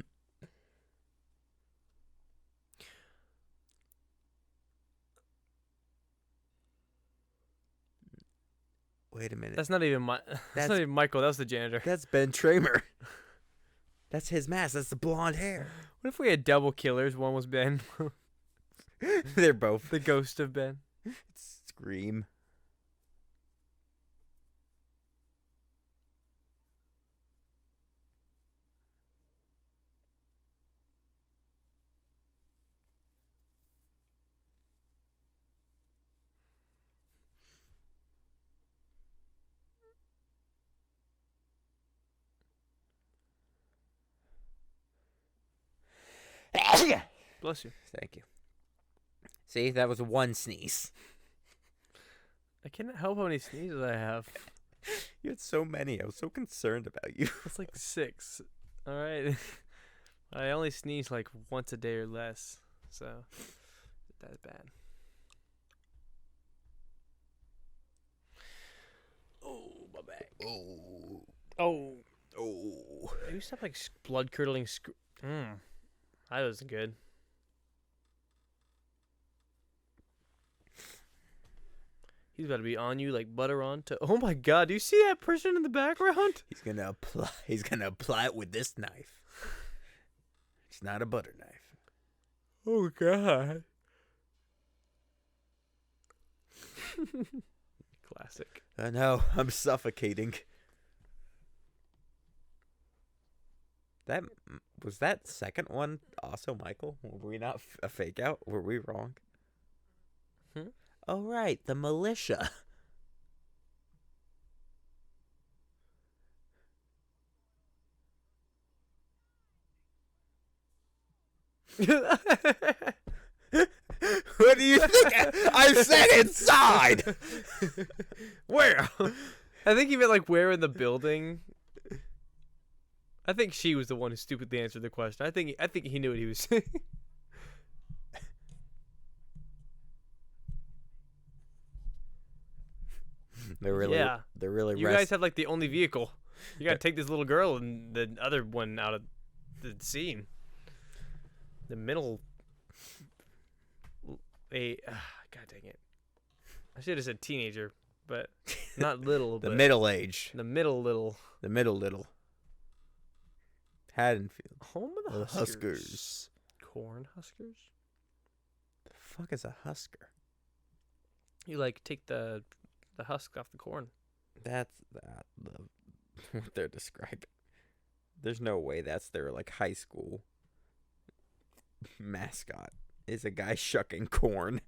Speaker 2: Wait a minute.
Speaker 1: That's not even that's not even Michael. That was the janitor.
Speaker 2: That's Ben Tramer. That's his mask. That's the blonde hair.
Speaker 1: What if we had double killers? One was Ben.
Speaker 2: They're both.
Speaker 1: The ghost of Ben.
Speaker 2: Scream.
Speaker 1: Bless you.
Speaker 2: Thank you. See, that was one sneeze.
Speaker 1: I cannot help how many sneezes I have.
Speaker 2: You had so many. I was so concerned about you.
Speaker 1: It's like 6. All right. I only sneeze like once a day or less, so that's bad. Oh, my back.
Speaker 2: Oh.
Speaker 1: Oh.
Speaker 2: Oh.
Speaker 1: I used to have like blood curdling. That wasn't good. He's about to be on you like butter on to. Oh my God! Do you see that person in the background?
Speaker 2: He's gonna apply it with this knife. It's not a butter knife.
Speaker 1: Oh God! Classic.
Speaker 2: I know. I'm suffocating. Was that second one also Michael? Were we not a fake out? Were we wrong? Oh right, the militia. What do you think? I said inside.
Speaker 1: Where? I think he meant like where in the building. I think she was the one who stupidly answered the question. I think he knew what he was saying.
Speaker 2: They're really.
Speaker 1: You guys have like the only vehicle. You gotta take this little girl and the other one out of the scene. The middle. God dang it! I should have said teenager, but not little.
Speaker 2: The
Speaker 1: but
Speaker 2: middle age.
Speaker 1: The middle little.
Speaker 2: The middle little. Haddonfield.
Speaker 1: Home of the Huskers. Corn Huskers.
Speaker 2: The fuck is a Husker?
Speaker 1: You like take the husk off the corn.
Speaker 2: That's what they're describing. There's no way that's their like high school mascot. Is a guy shucking corn.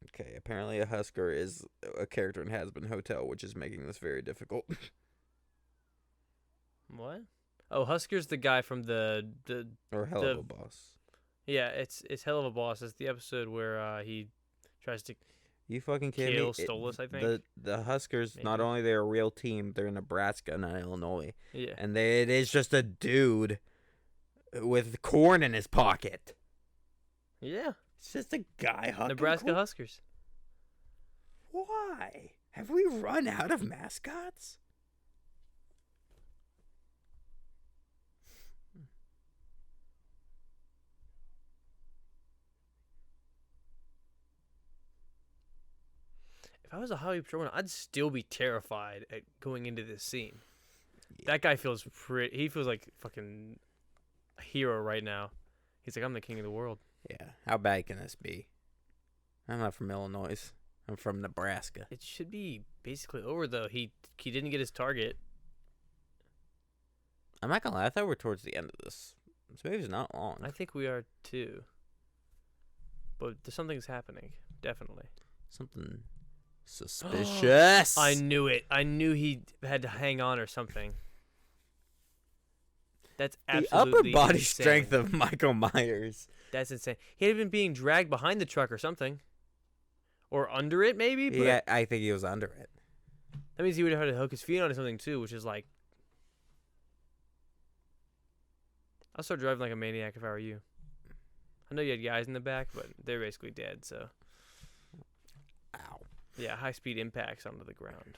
Speaker 2: Okay, apparently a Husker is a character in Hazbin Hotel, which is making this very difficult.
Speaker 1: What? Oh, Husker's the guy from the
Speaker 2: or Hell of a Boss.
Speaker 1: Yeah, it's Hell of a Boss. It's the episode where he tries to
Speaker 2: You fucking kidding
Speaker 1: kill
Speaker 2: me?
Speaker 1: Stolas, I think.
Speaker 2: The Huskers,
Speaker 1: Maybe.
Speaker 2: not only they're a real team, they're in Nebraska, not Illinois.
Speaker 1: Yeah.
Speaker 2: And it is just a dude with corn in his pocket.
Speaker 1: Yeah.
Speaker 2: It's just a guy hucking
Speaker 1: Nebraska
Speaker 2: corn.
Speaker 1: Huskers.
Speaker 2: Why? Have we run out of mascots?
Speaker 1: If I was a Highway Patrolman, I'd still be terrified at going into this scene.
Speaker 2: Yeah.
Speaker 1: That guy feels he feels like fucking a hero right now. He's like, I'm the king of the world.
Speaker 2: Yeah. How bad can this be? I'm not from Illinois. I'm from Nebraska.
Speaker 1: It should be basically over though. He didn't get his target.
Speaker 2: I'm not gonna lie. I thought we're towards the end of this. This movie's not long.
Speaker 1: I think we are too. But something's happening. Definitely.
Speaker 2: Something suspicious.
Speaker 1: I knew it. I knew he had to hang on or something. That's
Speaker 2: the
Speaker 1: absolutely
Speaker 2: upper body
Speaker 1: insane.
Speaker 2: strength of Michael Myers.
Speaker 1: That's insane. He had been being dragged behind the truck or something. Or under it, maybe? But
Speaker 2: Yeah, I think he was under it.
Speaker 1: that means he would have had to hook his feet onto something, too, which is like... I'll start driving like a maniac if I were you. I know you had guys in the back, but they're basically dead, so...
Speaker 2: Ow.
Speaker 1: Yeah, high-speed impacts onto the ground.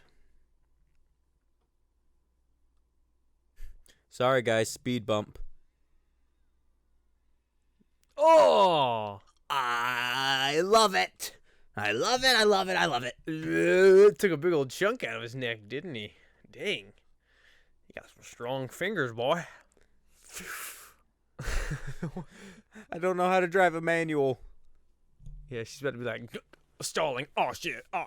Speaker 2: Sorry, guys. Speed bump.
Speaker 1: Oh!
Speaker 2: I love it. I love it. I love it. I love it.
Speaker 1: Took a big old chunk out of his neck, didn't he? Dang. He got some strong fingers, boy.
Speaker 2: I don't know how to drive a manual.
Speaker 1: Yeah, she's about to be like, stalling. Oh, shit. Oh.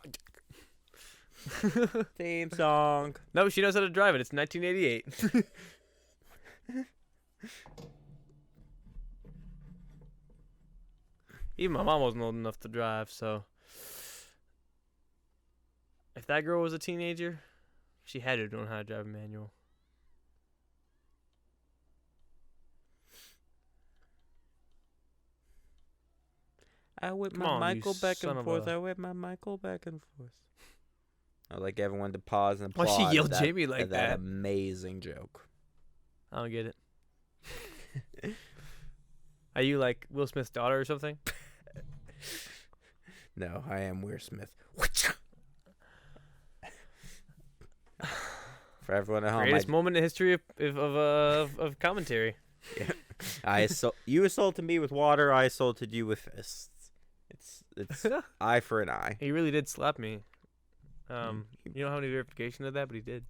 Speaker 2: Theme song.
Speaker 1: No, she knows how to drive it. It's 1988. Even my mom wasn't old enough to drive, so... If that girl was a teenager, she had to know how to drive a manual.
Speaker 2: I whip
Speaker 1: Come
Speaker 2: my
Speaker 1: on, you
Speaker 2: Michael back
Speaker 1: son
Speaker 2: and
Speaker 1: of
Speaker 2: forth.
Speaker 1: a-
Speaker 2: I whip my Michael back and forth. I'd like everyone to pause and
Speaker 1: Why
Speaker 2: applaud.
Speaker 1: she
Speaker 2: at
Speaker 1: yelled
Speaker 2: that,
Speaker 1: Jamie like
Speaker 2: at that
Speaker 1: that?
Speaker 2: amazing joke.
Speaker 1: I don't get it. Are you like Will Smith's daughter or something?
Speaker 2: No, I am Will Smith. For everyone at home,
Speaker 1: Greatest moment in history of commentary.
Speaker 2: you assaulted me with water. I assaulted you with fists. It's eye for an eye.
Speaker 1: He really did slap me. You don't have any verification of that, but he did.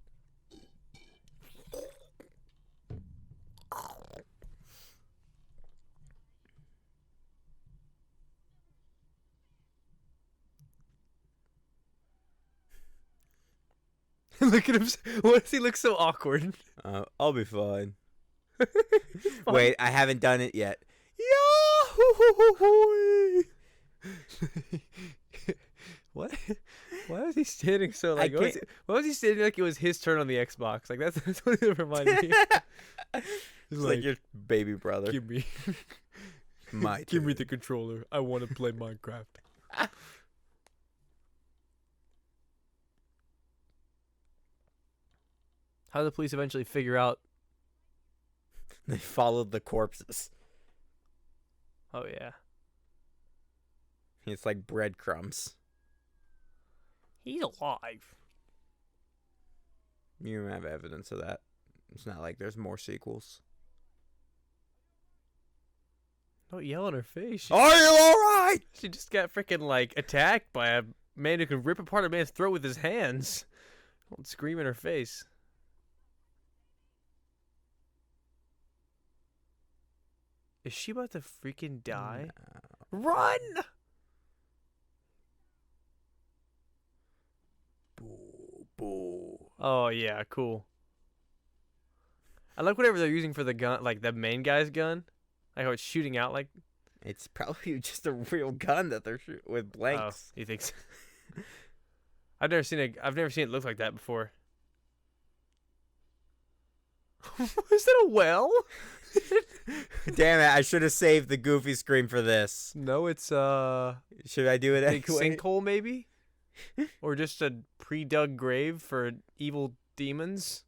Speaker 1: Look at him. Why does he look so awkward?
Speaker 2: I'll be fine.
Speaker 1: Fine.
Speaker 2: Wait, I haven't done it yet.
Speaker 1: What? Why was he standing so like?
Speaker 2: I can't-
Speaker 1: Why was he standing like it was his turn on the Xbox? Like that's what it reminded me.
Speaker 2: It's like your baby brother.
Speaker 1: Give me,
Speaker 2: My
Speaker 1: give me
Speaker 2: turn.
Speaker 1: the controller. I want to play Minecraft. How did the police eventually figure out?
Speaker 2: They followed the corpses.
Speaker 1: Oh yeah,
Speaker 2: It's like breadcrumbs.
Speaker 1: he's alive.
Speaker 2: You don't have evidence of that. It's not like there's more sequels.
Speaker 1: Don't yell in her face. She,
Speaker 2: Are you alright?
Speaker 1: she just got freaking like attacked by a man who can rip apart a man's throat with his hands. Don't scream in her face. Is she about to freaking die? Run!
Speaker 2: Boo, boo.
Speaker 1: Oh yeah, cool. I like whatever they're using for the gun, like the main guy's gun. Like how it's shooting out like.
Speaker 2: It's probably just a real gun that they're shooting with
Speaker 1: Oh,
Speaker 2: blanks.
Speaker 1: you think so? I've never seen it look like that before. Is that a well?
Speaker 2: Damn it! I should have saved the goofy scream for this.
Speaker 1: No, it's
Speaker 2: Should I do it
Speaker 1: big
Speaker 2: anyway?
Speaker 1: sinkhole maybe, or just a pre-dug grave for evil demons.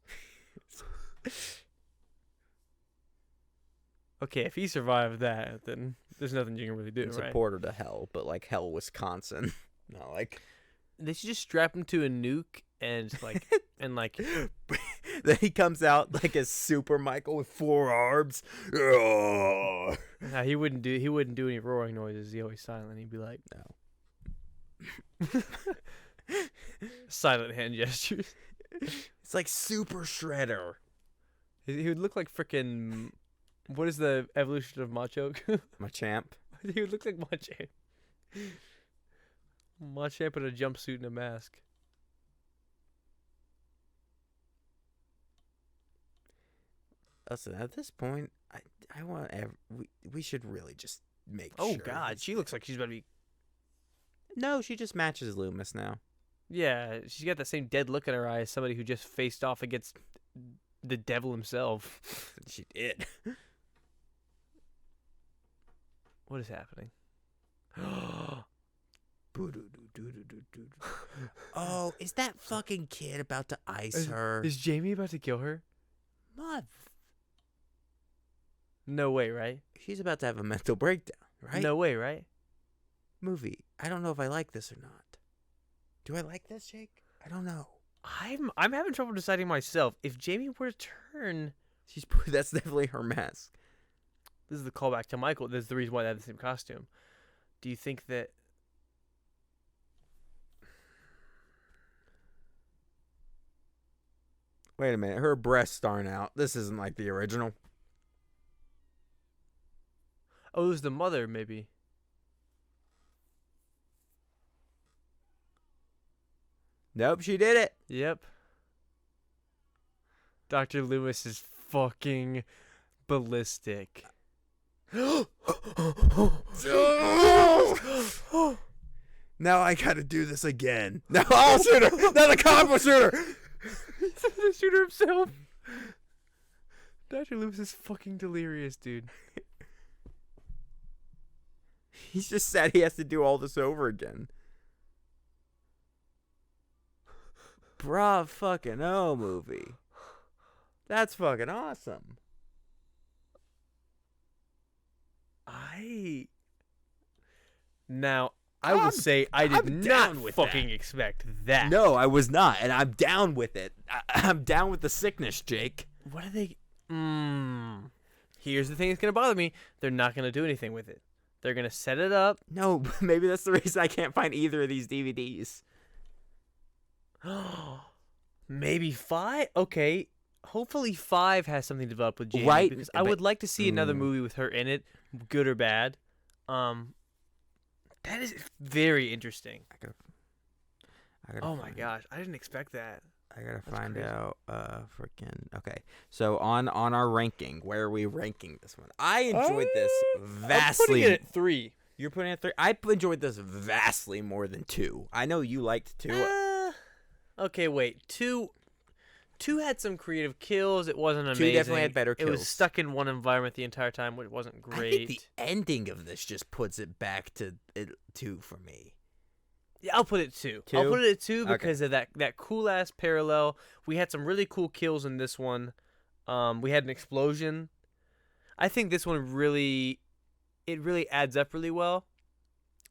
Speaker 1: Okay, if he survived that, then there's nothing you can really do,
Speaker 2: It's a
Speaker 1: right?
Speaker 2: portal to hell, but like hell, Wisconsin. Not like.
Speaker 1: They should just strap him to a nuke and like
Speaker 2: Then he comes out like a super Michael with 4 arms. Ugh.
Speaker 1: nah, he wouldn't do any roaring noises. He's always silent. He'd be like
Speaker 2: No.
Speaker 1: silent hand gestures.
Speaker 2: It's like Super Shredder.
Speaker 1: He would look like freaking. What is the evolution of Machoke?
Speaker 2: My champ.
Speaker 1: He would look like Machamp. Machamp in a jumpsuit and a mask.
Speaker 2: Listen, at this point, I want we should really just make
Speaker 1: Oh
Speaker 2: sure.
Speaker 1: God, she looks like she's about to be.
Speaker 2: No, she just matches Loomis now.
Speaker 1: Yeah, she's got that same dead look in her eye as somebody who just faced off against the devil himself.
Speaker 2: She did.
Speaker 1: What is happening?
Speaker 2: Oh, is that fucking kid about to ice her?
Speaker 1: Is Jamie about to kill her?
Speaker 2: Mother.
Speaker 1: No way, right?
Speaker 2: She's about to have a mental breakdown, right?
Speaker 1: No way, right?
Speaker 2: Movie. I don't know if I like this or not. Do I like this, Jake? I don't know.
Speaker 1: I'm having trouble deciding myself. If Jamie were to turn,
Speaker 2: That's definitely her mask.
Speaker 1: this is the callback to Michael. This is the reason why they have the same costume. Do you think that?
Speaker 2: Wait a minute, her breasts aren't out. This isn't like the original.
Speaker 1: Oh, it was the mother, maybe.
Speaker 2: Nope, she did it.
Speaker 1: Yep. Dr. Loomis is fucking ballistic.
Speaker 2: Now I gotta do this again. Now I'll shoot her. Now the cop will shoot her.
Speaker 1: The shooter himself. Dr. Loomis is fucking delirious, dude.
Speaker 2: He's just sad he has to do all this over again. Bruh fucking oh movie. That's fucking awesome.
Speaker 1: Now, I will say I did
Speaker 2: I'm
Speaker 1: not
Speaker 2: down with
Speaker 1: fucking
Speaker 2: that.
Speaker 1: expect that.
Speaker 2: No, I was not, and I'm down with it. I'm down with the sickness, Jake.
Speaker 1: What are they? Here's the thing that's gonna bother me. They're not gonna do anything with it. They're gonna set it up.
Speaker 2: No, maybe that's the reason I can't find either of these DVDs.
Speaker 1: Maybe 5. Okay, hopefully 5 has something developed with Jamie.
Speaker 2: Right,
Speaker 1: Because I
Speaker 2: but-
Speaker 1: would like to see another
Speaker 2: Mm.
Speaker 1: movie with her in it, good or bad. That is very interesting.
Speaker 2: I gotta
Speaker 1: Oh my
Speaker 2: find-
Speaker 1: gosh, I didn't expect that.
Speaker 2: I gotta
Speaker 1: That's
Speaker 2: find
Speaker 1: crazy.
Speaker 2: out. Freaking. Okay, so on our ranking, where are we ranking this one? I enjoyed this
Speaker 1: I'm putting
Speaker 2: vastly.
Speaker 1: it at 3.
Speaker 2: You're putting it at 3. I enjoyed this vastly more than 2. I know you liked 2.
Speaker 1: Okay, wait. 2 had some creative kills. It wasn't
Speaker 2: 2
Speaker 1: amazing.
Speaker 2: definitely had better
Speaker 1: It was
Speaker 2: kills.
Speaker 1: stuck in one environment the entire time, which wasn't
Speaker 2: I
Speaker 1: great.
Speaker 2: think the ending of this just puts it back to 2 for me.
Speaker 1: Yeah, I'll put it 2. I'll
Speaker 2: 2?
Speaker 1: put it at 2
Speaker 2: Okay.
Speaker 1: because of that cool ass parallel. We had some really cool kills in this one. We had an explosion. I think this one really adds up really well.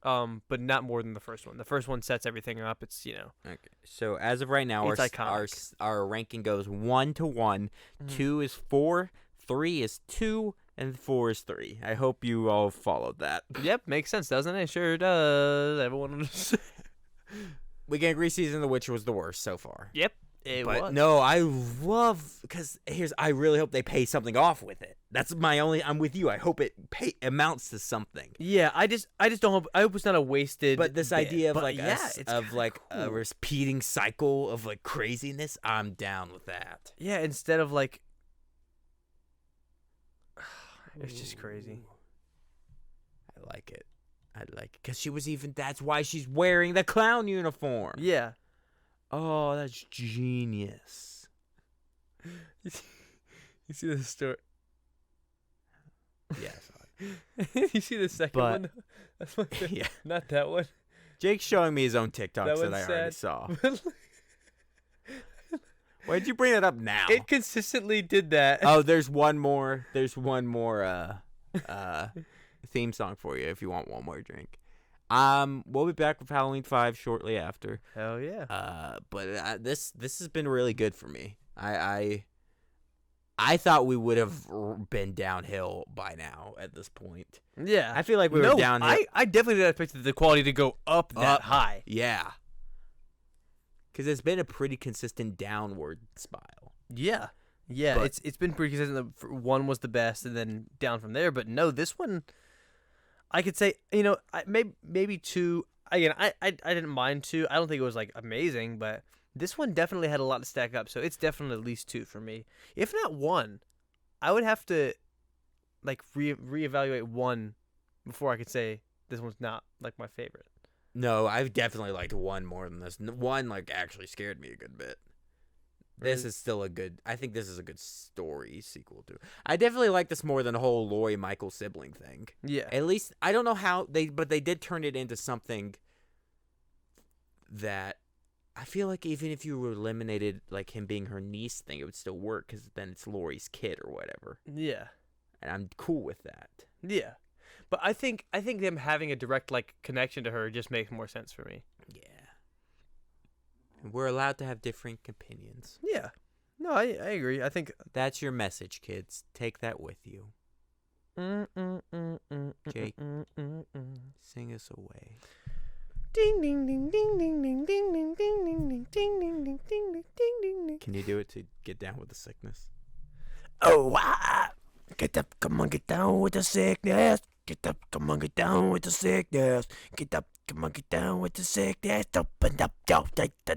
Speaker 1: But not more than the first one. The first one sets everything up. It's
Speaker 2: Okay. So as of right now,
Speaker 1: It's
Speaker 2: our ranking goes 1 to 1.
Speaker 1: Mhm.
Speaker 2: 2 is 4, 3 is 2, and 4 is 3. I hope you all followed that.
Speaker 1: Yep, makes sense, doesn't it? Sure does. Everyone.
Speaker 2: We can agree Season of the Witch was the worst so far.
Speaker 1: Yep, it
Speaker 2: But
Speaker 1: was.
Speaker 2: no, I love because I really hope they pay something off with it. That's my only. I'm with you. I hope it amounts to something.
Speaker 1: Yeah, I just don't hope. I hope it's not a wasted.
Speaker 2: But this
Speaker 1: bit.
Speaker 2: idea of
Speaker 1: But
Speaker 2: like
Speaker 1: yeah, it's
Speaker 2: a
Speaker 1: kinda
Speaker 2: a
Speaker 1: cool.
Speaker 2: repeating cycle of like craziness, I'm down with that.
Speaker 1: Yeah, instead of like, it's just crazy.
Speaker 2: I like it. I like it because she was even. That's why she's wearing the clown uniform.
Speaker 1: Yeah.
Speaker 2: Oh, that's genius.
Speaker 1: You see the story?
Speaker 2: Yes.
Speaker 1: You see the second
Speaker 2: But-
Speaker 1: one? That's my favorite.
Speaker 2: Yeah.
Speaker 1: Not that one.
Speaker 2: Jake's showing me his own TikToks
Speaker 1: That
Speaker 2: that
Speaker 1: one's
Speaker 2: I already
Speaker 1: sad.
Speaker 2: saw. Why'd you bring it up now?
Speaker 1: It consistently did that.
Speaker 2: Oh, there's one more. There's one more theme song for you if you want one more drink. We'll be back with Halloween 5 shortly after.
Speaker 1: Hell yeah.
Speaker 2: But this has been really good for me. I thought we would have been downhill by now at this point.
Speaker 1: Yeah.
Speaker 2: I feel like we were downhill.
Speaker 1: I definitely did expect the quality to go up that
Speaker 2: Up.
Speaker 1: high.
Speaker 2: Yeah. Because it's been a pretty consistent downward spiral.
Speaker 1: Yeah. Yeah,
Speaker 2: But-
Speaker 1: it's been pretty consistent. One was the best, and then down from there. But no, this one, I could say, maybe 2. Again, I didn't mind 2. I don't think it was like amazing, but this one definitely had a lot to stack up. So it's definitely at least 2 for me. If not 1, I would have to like reevaluate 1 before I could say this one's not like my favorite.
Speaker 2: No, I've definitely liked 1 more than this. 1 like actually scared me a good bit. This
Speaker 1: Really?
Speaker 2: is still a good. I think this is a good story sequel to. I definitely like this more than the whole Laurie Michael sibling thing.
Speaker 1: Yeah.
Speaker 2: At least I don't know how but they did turn it into something that I feel like even if you eliminated like him being her niece thing, it would still work because then it's Laurie's kid or whatever,
Speaker 1: Yeah.
Speaker 2: and I'm cool with that.
Speaker 1: Yeah. But I think them having a direct like connection to her just makes more sense for me.
Speaker 2: Yeah. And we're allowed to have different opinions.
Speaker 1: Yeah. No, I agree. I think
Speaker 2: That's your message, kids. Take that with you. Jake. Sing us away.
Speaker 1: Ding ding ding ding ding ding ding ding ding ding ding ding ding ding ding ding ding ding.
Speaker 2: Can you do it to get down with the sickness?
Speaker 1: Oh, get up, come on, get down with the sickness. Get up, come on, get down with the sickness. Get up, come on, get down with the sickness. Open up, yo, take the